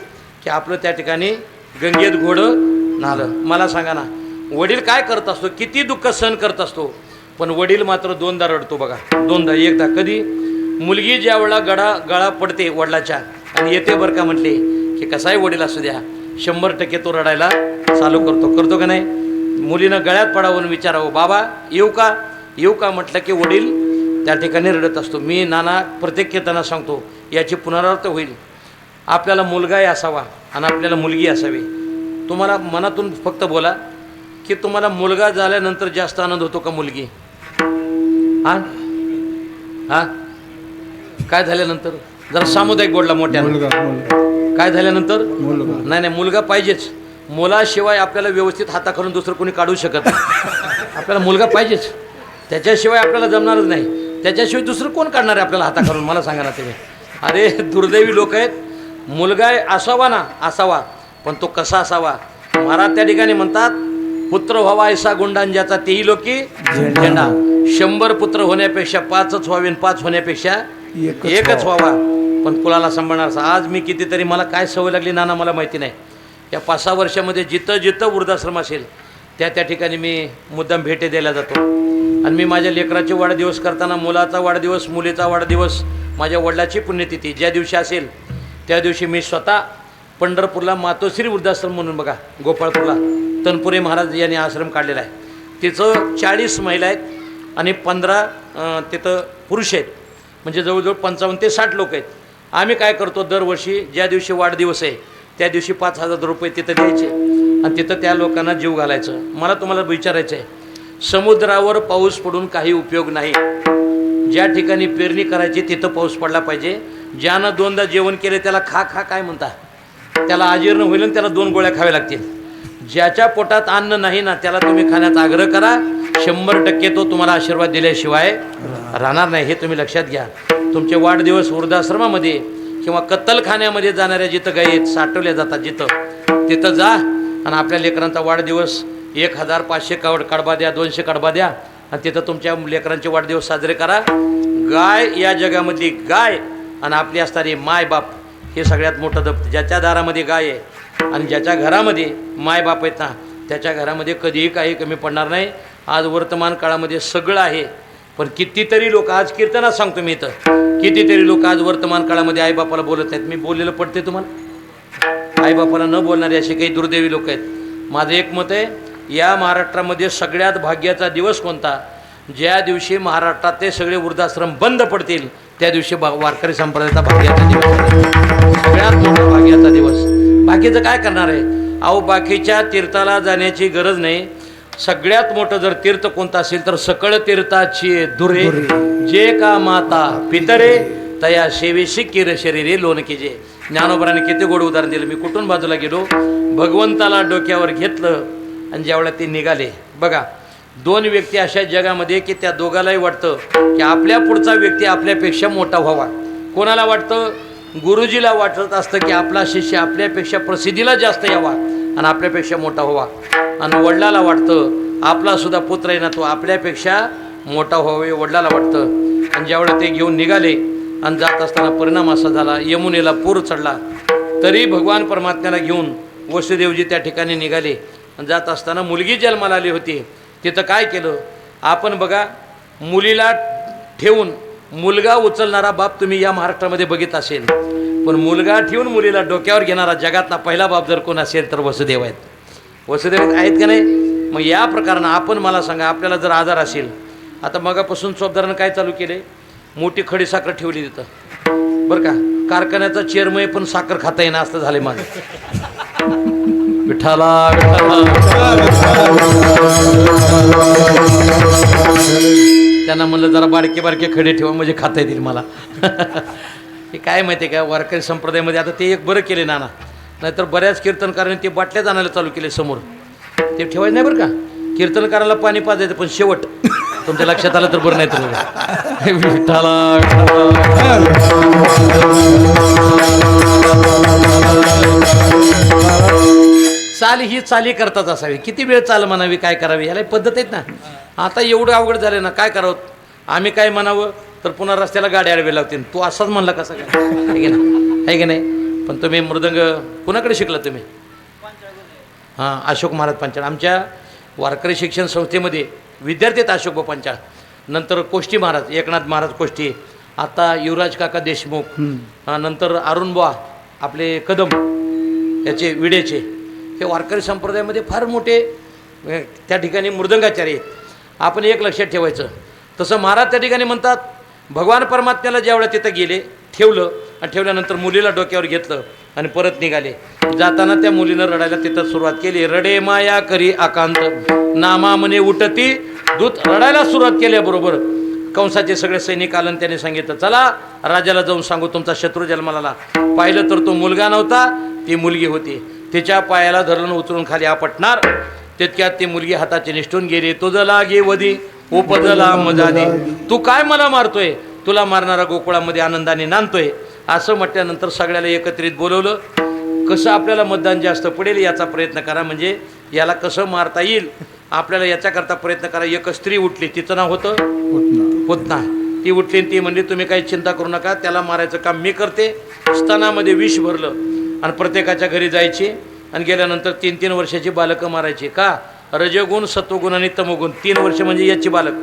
Speaker 1: की आपलं त्या ठिकाणी गंगेत घोडं नालं. मला सांगा ना, वडील काय करत असतो, किती दुःख सहन करत असतो, पण वडील मात्र 2दा रडतो बघा. 2दा. एकदा कधी, मुलगी ज्या वेळा गळा पडते वडिलाच्या आणि येते बरं का म्हटले की कसाही वडील असू द्या, 100% तो रडायला चालू करतो का नाही? मुलीनं गळ्यात पडावून विचारावं बाबा येऊ का म्हटलं की वडील त्या ठिकाणी रडत असतो. मी नाना प्रत्येक केताना सांगतो, याची पुनरावृत्ती होईल. आपल्याला मुलगाही असावा आणि आपल्याला मुलगी असावी. तुम्हाला मनातून फक्त बोला की तुम्हाला मुलगा झाल्यानंतर जास्त आनंद होतो का मुलगी? हां काय झाल्यानंतर? जरा सामुदायिक बोलला मोठ्या. काय झाल्यानंतर? नाही मुलगा पाहिजेच. मुलाशिवाय आपल्याला व्यवस्थित हाताखालून दुसरं कोणी काढू शकत नाही. आपल्याला मुलगा पाहिजेच, त्याच्याशिवाय आपल्याला जमणारच नाही. त्याच्याशिवाय दुसरं कोण काढणार आहे आपल्याला हाताखालून? मला सांगा ना तुम्ही. अरे दुर्दैवी लोक आहेत. मुलगा असावा ना, असावा, पण तो कसा असावा? महाराज त्या ठिकाणी म्हणतात पुत्र व्हावा ऐसा गुंडांजाचा तेही लोकी झेंडा. 100 पुत्र होण्यापेक्षा 5च व्हावे, 5 होण्यापेक्षा एकच व्हावा, पण कुळाला सांभाळणार. आज मी कितीतरी, मला काय सवय लागली नाना मला माहिती नाही, या 5-6 वर्षामध्ये जिथं वृद्धाश्रम असेल त्या ठिकाणी मी मुद्दाम भेटी द्यायला जातो. आणि मी माझ्या लेकराचे वाढदिवस करताना मुलाचा वाढदिवस मुलीचा वाढदिवस माझ्या वडिलाची पुण्यतिथी ज्या दिवशी असेल त्या दिवशी मी स्वतः पंढरपूरला मातोश्री वृद्धाश्रम म्हणून बघा गोपाळपूरला तनपुरे महाराज यांनी आश्रम काढलेला आहे. तिथं 40 महिला आहेत आणि 15 तिथं पुरुष आहेत, म्हणजे जवळजवळ 55 ते 60 लोक आहेत. आम्ही काय करतो दरवर्षी ज्या दिवशी वाढदिवस आहे त्या दिवशी 5,000 रुपये तिथं द्यायचे आणि तिथं त्या लोकांना जीव घालायचं. मला तुम्हाला विचारायचं आहे, समुद्रावर पाऊस पडून काही उपयोग नाही. ज्या ठिकाणी पेरणी करायची तिथं पाऊस पडला पाहिजे. ज्यानं 2दा जेवण केले त्याला खा खा काय म्हणता, त्याला अजीर्ण होईल आणि त्याला 2 गोळ्या खाव्या लागतील. ज्याच्या पोटात अन्न नाही ना त्याला तुम्ही खाण्याचा आग्रह करा, 100% तो तुम्हाला आशीर्वाद दिल्याशिवाय राहणार नाही. हे तुम्ही लक्षात घ्या. तुमचे वाढदिवस वृद्धाश्रमामध्ये किंवा कत्तलखान्यामध्ये जाणाऱ्या जिथं गायी साठवल्या जातात तिथं जा आणि आपल्या लेकरांचा वाढदिवस 1,500 कडबा द्या, 200 कडबा द्या आणि तिथं तुमच्या लेकरांचे वाढदिवस साजरे करा. गाय या जगामधली गाय आणि आपली असणारी माय बाप हे सगळ्यात मोठं दप्त. ज्याच्या दारामध्ये गाय आहे आणि ज्याच्या घरामध्ये माय बाप आहेत ना त्याच्या घरामध्ये कधीही काही कमी पडणार नाही. आज वर्तमान काळामध्ये सगळं आहे, पण कितीतरी लोक आज कीर्तनात सांगतो मी इथं, कितीतरी लोक आज वर्तमान काळामध्ये आईबापाला बोलत नाहीत. मी बोललेलं पडते तुम्हाला? आईबापाला न बोलणारे असे काही दुर्दैवी लोक आहेत. माझं एक मत आहे, या महाराष्ट्रामध्ये सगळ्यात भाग्याचा दिवस कोणता? ज्या दिवशी महाराष्ट्रातले सगळे वृद्धाश्रम बंद पडतील त्या दिवशी वारकरी संप्रदायाचा भाग्याचा दिवस, सगळ्यात मोठा भाग्याचा दिवस. बाकीचं काय करणार आहे? अहो बाकीच्या तीर्थाला जाण्याची गरज नाही. सगळ्यात मोठं जर तीर्थ कोणतं असेल तर सकळ तीर्थाची धुरे जे का माता पितरे तया शेवेशी किर शरीरे लोन केजे. ज्ञानोबराने किती गोड उदाहरण दिलं. मी कुठून बाजूला गेलो, भगवंताला डोक्यावर घेतलं आणि ज्यावेळेला ते निघाले. बघा 2 व्यक्ती अशा जगामध्ये की त्या दोघालाही वाटतं की आपल्या पुढचा व्यक्ती आपल्यापेक्षा मोठा व्हावा. कोणाला वाटतं? गुरुजीला वाटत असतं की आपला शिष्य आपल्यापेक्षा प्रसिद्धीला जास्त यावा आणि आपल्यापेक्षा मोठा व्हावा. आणि वडिलाला वाटतं आपला सुद्धा पुत्र आहे ना तो आपल्यापेक्षा मोठा व्हावे वडिलाला वाटतं. आणि ज्यावेळेला ते घेऊन निघाले आणि जात असताना परिणाम असा झाला, यमुनेला पूर चढला. तरी भगवान परमात्म्याला घेऊन वसुदेवजी त्या ठिकाणी निघाले. आणि जात असताना मुलगी जन्माला आली होती. तिथं काय केलं आपण बघा, मुलीला ठेवून मुलगा उचलणारा बाप तुम्ही या महाराष्ट्रामध्ये बघित असेल, पण मुलगा ठेवून मुलीला डोक्यावर घेणारा जगातला पहिला बाप जर कोण असेल तर वसुदेव आहेत. वसुदेव आहेत का नाही? मग या प्रकारानं आपण मला सांगा, आपल्याला जर आजार असेल, आता मगापासून चोपदारानं काय चालू केले, मोठी खडी साखर ठेवली तिथं बरं का, कारखान्याचा चेअरमन पण साखर खाता येणं असं झाले माझं. विठाला त्यांना म्हणलं जरा बारके बारके खडे ठेवा म्हणजे खाता येतील मला. हे काय माहिती आहे का, वारकरी संप्रदायामध्ये आता ते एक बरं केले नाना, नाहीतर बऱ्याच कीर्तनकारांनी ते बाटल्याच आणायला चालू केले समोर. ते ठेवायचं नाही बरं का, कीर्तनकाराला पाणी पाजायचं पण शेवट तुमच्या लक्षात आलं तर बरं नाही तर विठाला. चाली ही चाली करताच असावी. किती वेळ चाल म्हणावी, काय करावी, याला पद्धत आहेत ना. आता एवढं अवघड झालं ना, काय करावं? आम्ही काय म्हणावं तर पुन्हा रस्त्याला गाडी अडवे लावतील. तू असाच म्हणला कसं काय, आहे की नाही, आहे की नाही? पण तुम्ही मृदंग कुणाकडे शिकला तुम्ही? हां, अशोक महाराज पंचाळ. आमच्या वारकरी शिक्षण संस्थेमध्ये विद्यार्थी आहेत अशोक पंचाळ, नंतर कोष्टी महाराज, एकनाथ महाराज कोष्टी, आता युवराज काका देशमुख, नंतर अरुणबुवा आपले कदम याचे विडेचे, हे वारकरी संप्रदायामध्ये फार मोठे त्या ठिकाणी मृदंगाचार्य आहेत. आपण एक लक्षात ठेवायचं. तसं महाराज त्या ठिकाणी म्हणतात, भगवान परमात्म्याला ज्यावेळेला तिथं गेले, ठेवलं आणि ठेवल्यानंतर मुलीला डोक्यावर घेतलं आणि परत निघाले. जाताना त्या मुलीनं रडायला तिथं सुरुवात केली. रडे माया करी आकांत नामा म्हणे उठती दूत. रडायला सुरुवात केल्याबरोबर कंसाचे सगळे सैनिक आलं. त्याने सांगितलं, चला राजाला जाऊन सांगू तुमचा शत्रू जन्माला आला. पाहिलं तर तो मुलगा नव्हता, ती मुलगी होती. तिच्या पायाला धरून उचलून खाली आपटणार. तितक्यात ती मुलगी हाताची निष्ठून गेली. तुझं लागे वधी उपजला मजादी. तू काय मला मारतोय, तुला मारणारा गोकुळामध्ये आनंदाने नांदतोय. असं म्हटल्यानंतर सगळ्याला एकत्रित बोलवलं. कसं आपल्याला मतदान जास्त पडेल याचा प्रयत्न करा, म्हणजे याला कसं मारता येईल आपल्याला याच्याकरता प्रयत्न करा. एक स्त्री उठली, तिचं नाव होतं पुतना. ती उठली ती म्हणली, तुम्ही काही चिंता करू नका, त्याला मारायचं काम मी करते. स्तनामध्ये विष भरलं आणि प्रत्येकाच्या घरी जायची आणि गेल्यानंतर 3-3 वर्षाची बालकं मारायची. का? रजगुण, सत्वगुण आणि तमोगुण 3 वर्ष म्हणजे याची बालक.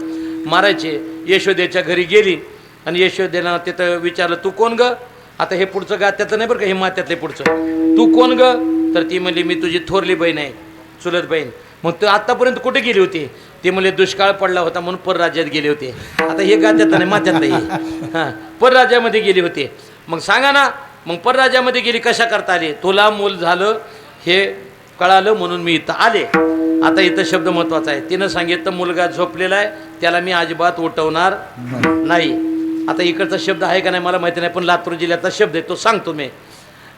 Speaker 1: मारायचे. यशोदेच्या घरी गेली आणि यशोदेनं तिथं विचारलं, तू कोण ग? आता हे पुढचं गात्याचं नाही बरं का, हे मात्यातले पुढचं. तू कोण ग? तर ती म्हणली, मी तुझी थोरली बहीण आहे, चुलत बहीण. मग तू आत्तापर्यंत कुठे गेली होती? ते म्हणले, दुष्काळ पडला होता म्हणून परराज्यात गेले होते. आता हे गात्यात नाही, मात्यात नाही. हां, परराज्यामध्ये गेली होती. मग सांगा ना, मग परराज्यामध्ये गेली कशा करता आली? तुला मूल झालं हे कळालं म्हणून मी इथं आले. आता इथं शब्द महत्त्वाचा आहे. तिनं सांगितलं, मुलगा झोपलेला आहे, त्याला मी अजिबात उठवणार नाही. आता इकडचा शब्द आहे का नाही मला माहिती नाही, पण लातूर जिल्ह्याचा शब्द आहे, तो सांगतो मी.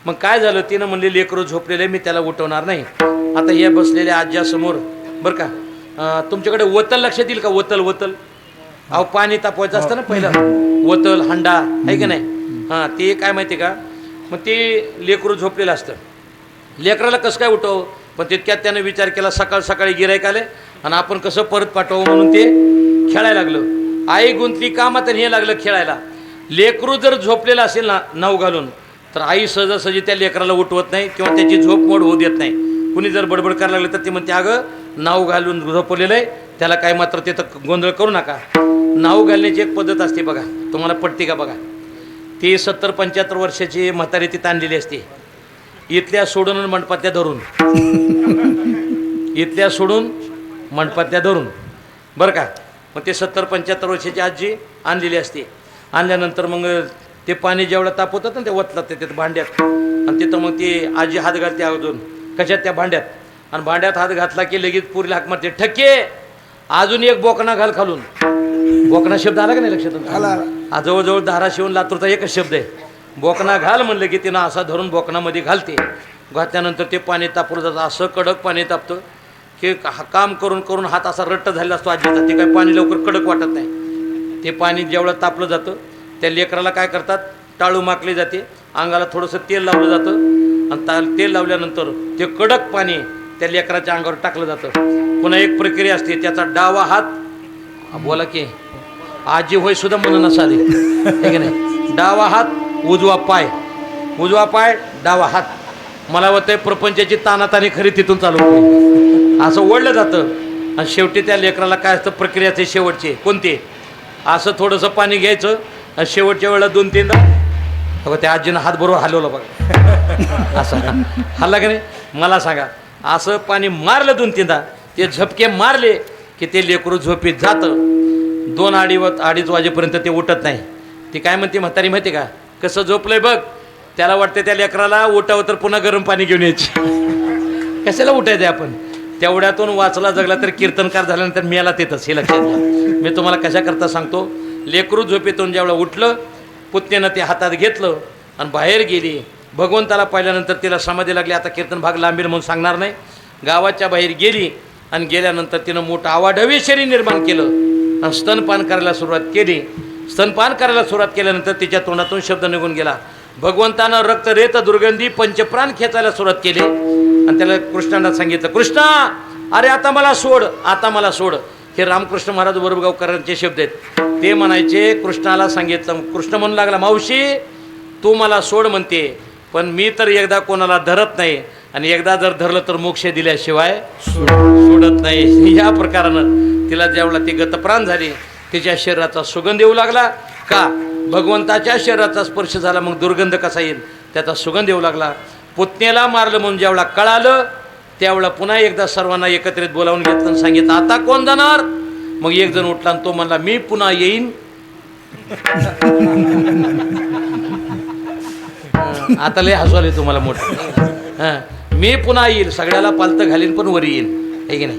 Speaker 1: मग काय झालं? तिनं म्हणले, लेकरू झोपलेले, मी त्याला उठवणार नाही. आता हे बसलेल्या आज्यासमोर बरं का, तुमच्याकडे वतल लक्षात येईल का? वतल अहो, पाणी तापवायचं असतं ना पहिलं, वतल हंडा आहे का नाही? हां, ते काय माहिती का, मग ते लेकरू झोपलेलं असतं. लेकराला कसं काय उठव? पण तितक्यात त्यानं विचार केला, सकाळी गिराईक आले आणि आपण कसं परत पाठवू म्हणून ते खेळायला लागलं. आई गुंतली कामात आणि हे लागलं खेळायला. लेकरू जर झोपलेलं असेल ना नाव घालून, तर आई सहजासहजी त्या लेकराला उठवत नाही किंवा त्याची झोप मोड होऊ देत नाही. कुणी जर बडबड करायला लागलं तर ती म्हणते, अगं नाव घालून झोपवलेलं आहे, त्याला काय मात्र तिथं गोंधळ करू नका. नाव घालण्याची एक पद्धत असते बघा, तुम्हाला पटते का बघा. ती 70-75 वर्षाची म्हातारी ती ताणलेली असते. इथल्या सोडून मंडपात्या धरून, इथल्या सोडून मंडपात्या धरून बरं का. मग ते 70-75 वर्षाची आजी आणलेली असते. आणल्यानंतर मग ते पाणी जेवढं तापवतात ना ते वतलात तिथं भांड्यात, आणि तिथं मग ती आजी हात घालते अजून कशात त्या भांड्यात, आणि भांड्यात हात घातला की लगेच पुरीला हाक मारते, ठक्के अजून एक बोकणा घाल खालून. बोकणा शब्द आला का नाही लक्षात? जवळजवळ धाराशिवून लातूरचा एकच शब्द आहे. बोकणा घाल म्हणलं की तिनं असा धरून बोकणामध्ये घालते. घातल्यानंतर ते पाणी तापलं जातं, असं कडक पाणी तापतं की काम करून करून हात असा रट्ट झालेला असतो आजीचा. ते काय पाणी लवकर कडक वाटत नाही. ते पाणी जेवढं तापलं जातं त्या लेकराला काय करतात, टाळू माकली जाते, अंगाला थोडंसं तेल लावलं जातं, आणि तेल लावल्यानंतर ते कडक पाणी त्या लेकराच्या अंगावर टाकलं जातं. पुन्हा एक प्रक्रिया असते, त्याचा डावा हात, बोला की आजी होय सुद्धा म्हणून असाली आहे की नाही, डावा हात उजवा पाय डावा हात. मला वाटतं प्रपंचाची तानातानी खरी तिथून चालू होते. असं ओढलं जातं आणि शेवटी त्या लेकराला काय असतं, प्रक्रियाचे शेवटचे कोणते, असं थोडंसं पाणी घ्यायचं आणि शेवटच्या वेळेला 2-3दा बघा त्या आजीनं हात बरोबर हलवलं बघा, असं हल्ला की नाही. मला सांगा, असं पाणी मारलं 2-3दा, ते झपके मारले की ते लेकरू झोपीत जातं. 2-2:30 वाजेपर्यंत ते उठत नाही. ती काय म्हणते म्हातारी माहिती का, कसं झोपलंय बघ. त्याला वाटतं त्या लेकराला उठावं तर पुन्हा गरम पाणी घेऊन यायची. कशाला उठायचं आपण. तेवढ्यातून वाचला जगला तर कीर्तनकार झाल्यानंतर मेला तिथंच, हे लक्षात घ्या. मी तुम्हाला कशा करता सांगतो. लेकरू झोपेतून जेवढं उठलं, पुतण्यानं ते हातात घेतलं आणि बाहेर गेली. भगवंताला पाहिल्यानंतर तिला समाधी लागली. आता कीर्तन भाग लांबीर म्हणून सांगणार नाही. गावाच्या बाहेर गेली आणि गेल्यानंतर तिनं मोठं आवाढव्य शरीर निर्माण केलं आणि स्तनपान करायला सुरुवात केली. स्तनपान करायला सुरुवात केल्यानंतर तिच्या तोंडातून शब्द निघून गेला, भगवंतानं रक्त रेत दुर्गंधी पंचप्राण खेचायला सुरुवात केली. आणि त्याला कृष्णाला सांगितलं, कृष्णा अरे आता मला सोड. हे रामकृष्ण महाराज वरबगावकरांचे शब्द आहेत. ते म्हणायचे, कृष्णाला सांगितलं. कृष्ण म्हणू लागला, मावशी तू मला सोड म्हणते, पण मी तर एकदा कोणाला धरत नाही, आणि एकदा जर धरलं तर मोक्ष दिल्याशिवाय सोडत नाही. या प्रकारानं तिला जेवढा ती गतप्राण झाली, तिच्या शरीराचा सुगंध येऊ लागला. का भगवंताच्या शरीराचा स्पर्श झाला, मग दुर्गंध कसा येईल, त्याचा सुगंध येऊ लागला. पुतण्याला मारलं म्हणून जेवढा कळालं, त्यावेळा पुन्हा एकदा सर्वांना एकत्रित बोलावून घेतलं आणि सांगितलं, आता कोण जाणार. मग एक जण उठला आणि तो म्हणला, मी पुन्हा येईन. आता लय हसू आले तुम्हाला मोठं. हां, मी पुन्हा येईल, सगळ्याला पालतं घालीन पण वरी येईन, आहे की नाही.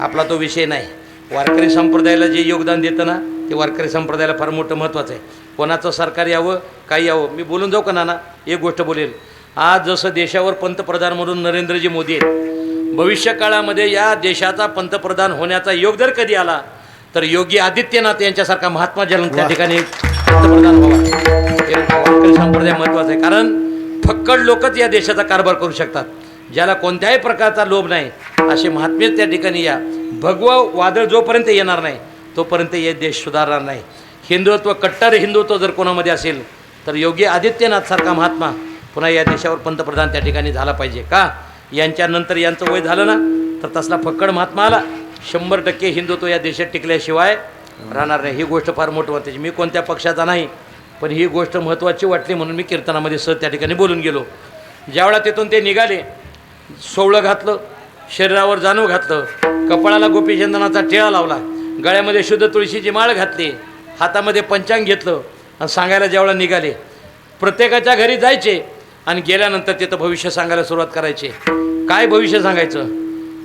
Speaker 1: आपला तो विषय नाही. वारकरी संप्रदायाला जे योगदान देतं ना, ते वारकरी संप्रदायाला फार मोठं महत्त्वाचं आहे. कोणाचं सरकार यावं काही यावं. मी बोलून जाऊ का नाना, एक गोष्ट बोलेल. आज जसं देशावर पंतप्रधान म्हणून नरेंद्रजी मोदी आहेत, भविष्य काळामध्ये या देशाचा पंतप्रधान होण्याचा योग जर कधी आला तर योगी आदित्यनाथ यांच्यासारखा महात्मा जन्म त्या ठिकाणी पंतप्रधान व्हावा. हे वारकरी संप्रदाय महत्त्वाचं आहे. कारण फक्कड लोकच या देशाचा कारभार करू शकतात, ज्याला कोणत्याही प्रकारचा लोभ नाही, असे महात्मेच त्या ठिकाणी या. भगवा वादळ जोपर्यंत येणार नाही तोपर्यंत हे देश सुधारणार नाही. हिंदुत्व, कट्टर हिंदुत्व जर कोणामध्ये असेल तर योगी आदित्यनाथ सारखा महात्मा पुन्हा या देशावर पंतप्रधान त्या ठिकाणी झाला पाहिजे. का यांच्यानंतर यांचं वय झालं ना तर तसला फक्कड महात्मा आला, 100% हिंदुत्व या देशात टिकल्याशिवाय राहणार नाही. ही गोष्ट फार महत्त्वाची. मी कोणत्या पक्षाचा नाही, पण ही गोष्ट महत्त्वाची वाटली म्हणून मी कीर्तनामध्ये त्या ठिकाणी बोलून गेलो. ज्यावेळा तिथून ते निघाले, सोवळं घातलं, शरीरावर जानू घातलं, कपाळाला गोपीचंदनाचा टिळा लावला, गळ्यामध्ये शुद्ध तुळशीची माळ घातली, हातामध्ये पंचांग घेतलं आणि सांगायला ज्यावेळा निघाले, प्रत्येकाच्या घरी जायचे आणि गेल्यानंतर तिथं भविष्य सांगायला सुरुवात करायचे. काय भविष्य सांगायचं?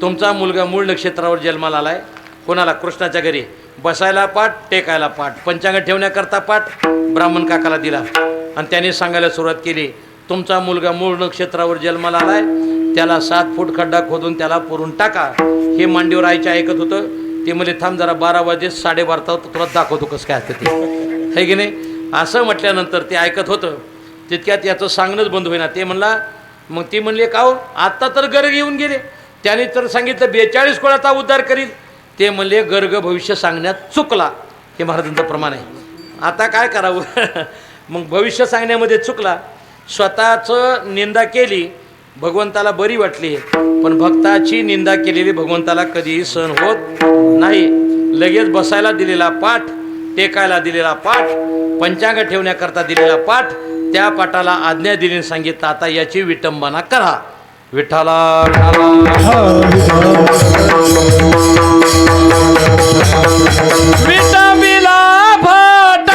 Speaker 1: तुमचा मुलगा मूळ नक्षत्रावर जन्माला आलाय. कोणाला? कृष्णाच्या घरी. बसायला पाठ, टेकायला पाठ, पंचांग ठेवण्याकरता पाठ ब्राह्मण काकाला दिला आणि त्याने सांगायला सुरुवात केली, तुमचा मुलगा मूळ नक्षत्रावर जन्माला आलाय, त्याला 7 फूट खड्डा खोदून त्याला पुरून टाका. हे मांडीवर आईचे ऐकत होतं. ते म्हणजे थांब जरा 12 वाजे 12:30 तुला दाखवतो कसं काय असतं ते, आहे की नाही. असं म्हटल्यानंतर ते ऐकत होतं. तितक्यात याचं सांगणंच बंद होईना. ते म्हणला, मग ती म्हणले का हो, आत्ता तर गर्ग येऊन गेले, त्याने तर सांगितलं 42 कोणाचा उद्धार करील. ते म्हणले गर्ग भविष्य सांगण्यात चुकला. हे महाराजांचं प्रमाण आहे. आता काय करावं? मग भविष्य सांगण्यामध्ये चुकला, स्वतःचं निंदा केली, भगवंताला बरी वाटली, पण भक्ताची निंदा केलेली भगवंताला कधीही सहन होत नाही. लगेच बसायला दिलेला पाठ, टेकायला दिलेला पाठ, पंचांग ठेवण्याकरता दिलेला पाठ, त्या पाठाला आज्ञा दिली, सांगितलं आता याची विटंबना करा. विठ्ठला विटंबिला भट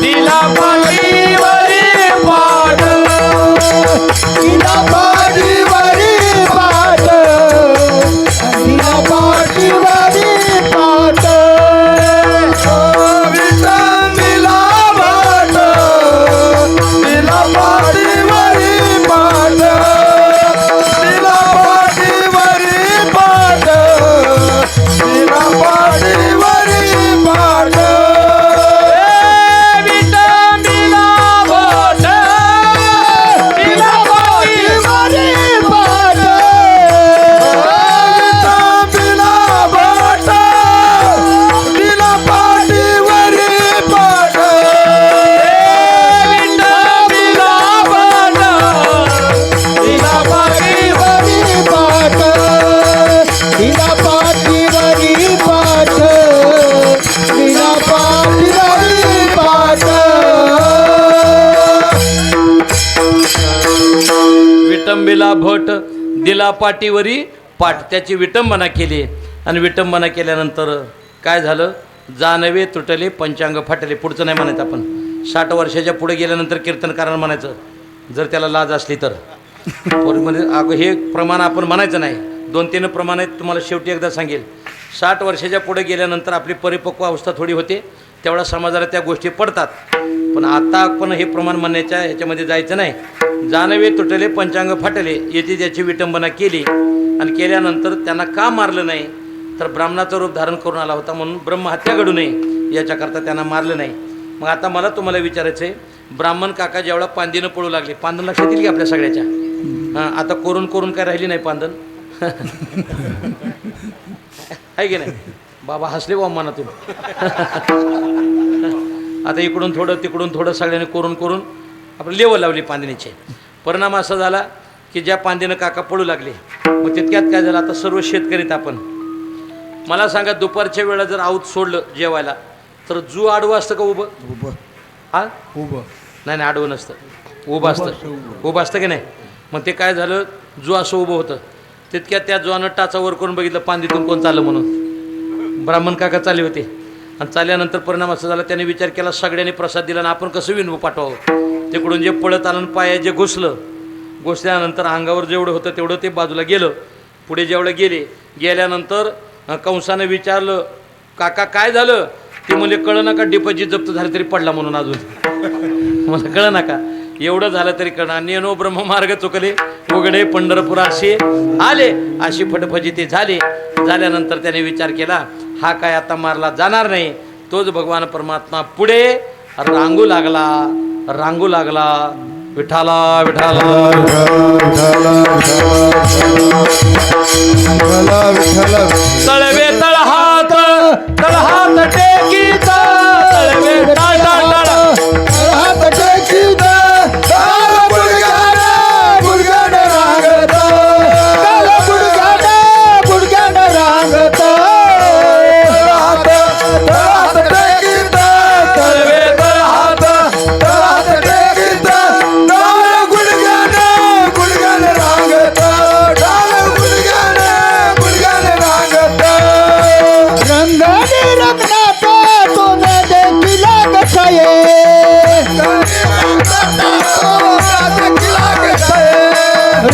Speaker 1: दिला पाठीवरी पाठ,
Speaker 2: दिला पाठीवरी पाठ, दिला पाठीवरी पाठ. विटंबिला भट दिला पाठीवरी पाठ, दिला पाठीवरी पाठ, दिला पाठीवरी पाठ.
Speaker 1: विटंबिला भट दिला
Speaker 2: पाठीवरी पाठ, विटंबिला भट दिला पाठीवरी पाठ.
Speaker 1: विटंबिला भट
Speaker 2: दिला पाठीवरी पाठ, दिला पाठीवरी पाठ, दिला पाठीवरी पाठ.
Speaker 1: विटंबिला भट दिला पाठीवरी पाठ. त्याची विटंबना केली आणि विटंबना केल्यानंतर काय झालं? जानवे तुटले, पंचांग फाटले. पुढचं नाही म्हणायचं आपण. 60 वर्षाच्या पुढे गेल्यानंतर कीर्तनकारांना म्हणायचं, जर त्याला लाज असली तर. म्हणजे हे प्रमाण आपण म्हणायचं नाही. 2-3 प्रमाण आहेत, तुम्हाला शेवटी एकदा सांगेल. 60 वर्षाच्या पुढे गेल्यानंतर आपली परिपक्व अवस्था थोडी होते, तेवढा समाजाला त्या गोष्टी पडतात. पण आता आपण हे प्रमाण म्हणण्याच्या ह्याच्यामध्ये जायचं नाही. जानवे तुटले, पंचांग फाटले, याची त्याची विटंबना केली आणि केल्यानंतर त्यांना का मारलं नाही? तर ब्राह्मणाचं रूप धारण करून आला होता म्हणून ब्रह्महत्या घडू नये याच्याकरता त्यांना मारलं नाही. मग आता मला तुम्हाला विचारायचं आहे, ब्राह्मण काका ज्यावेळा पांदीनं पळू लागले, पांदन लक्षात येईल की आपल्या सगळ्याच्या? हां, आता कोरून कोरून काय राहिली नाही पांदन, आहे की नाही? बाबा हसले बा मनातून. आता इकडून थोडं तिकडून थोडं सगळ्यांनी कोरून कोरून आपण लेवल लावली पांदणीचे. परिणाम असा झाला की ज्या पांदीनं काका पळू लागले, मग तितक्यात काय झालं? आता सर्व शेतकरीत आपण मला सांगा, दुपारच्या वेळा जर आऊत सोडलं जेवायला तर जू आडवं असतं का उभं?
Speaker 3: उभं
Speaker 1: हां,
Speaker 3: उभं
Speaker 1: नाही आडवं नसतं, उभं असतं. उभं असतं की नाही? मग ते काय झालं, जू असं उभं होतं. तितक्यात त्या जुआनं टाचावर करून बघितलं पांदीतून कोण चाललं म्हणून. ब्राह्मण काका चालले होते आणि चालल्यानंतर परिणाम असा झाला, त्याने विचार केला सगळ्यांनी प्रसाद दिला आणि आपण कसं विनवू पाठवावं. तिकडून जे पळत आलं पाया जे घुसल्यानंतर अंगावर जेवढं होतं तेवढं ते बाजूला गेलं. पुढे जेवढं गेल्यानंतर कंसानं विचारलं, काका काय झालं? ते म्हणले कळलं ना का, डिपॉझिट जप्त झालं तरी पडला म्हणून. अजून मला कळलं ना का, एवढं झालं तरी कळणार. नेनो ब्रह्ममार्ग चुकले, उघडे पंढरपुराशी आले, अशी फटफजिती झाली. झाल्यानंतर त्याने विचार केला, हा काय आता मारला जाणार नाही. तोच भगवान परमात्मा पुढे रांगू लागला. विठाला विठाला तळवे तळहात टेकीत, तळवे
Speaker 2: तळहात टेकीत, बुडगाड रांगत, बुडगाड रांगत.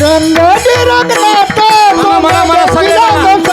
Speaker 4: रंग बिरंगला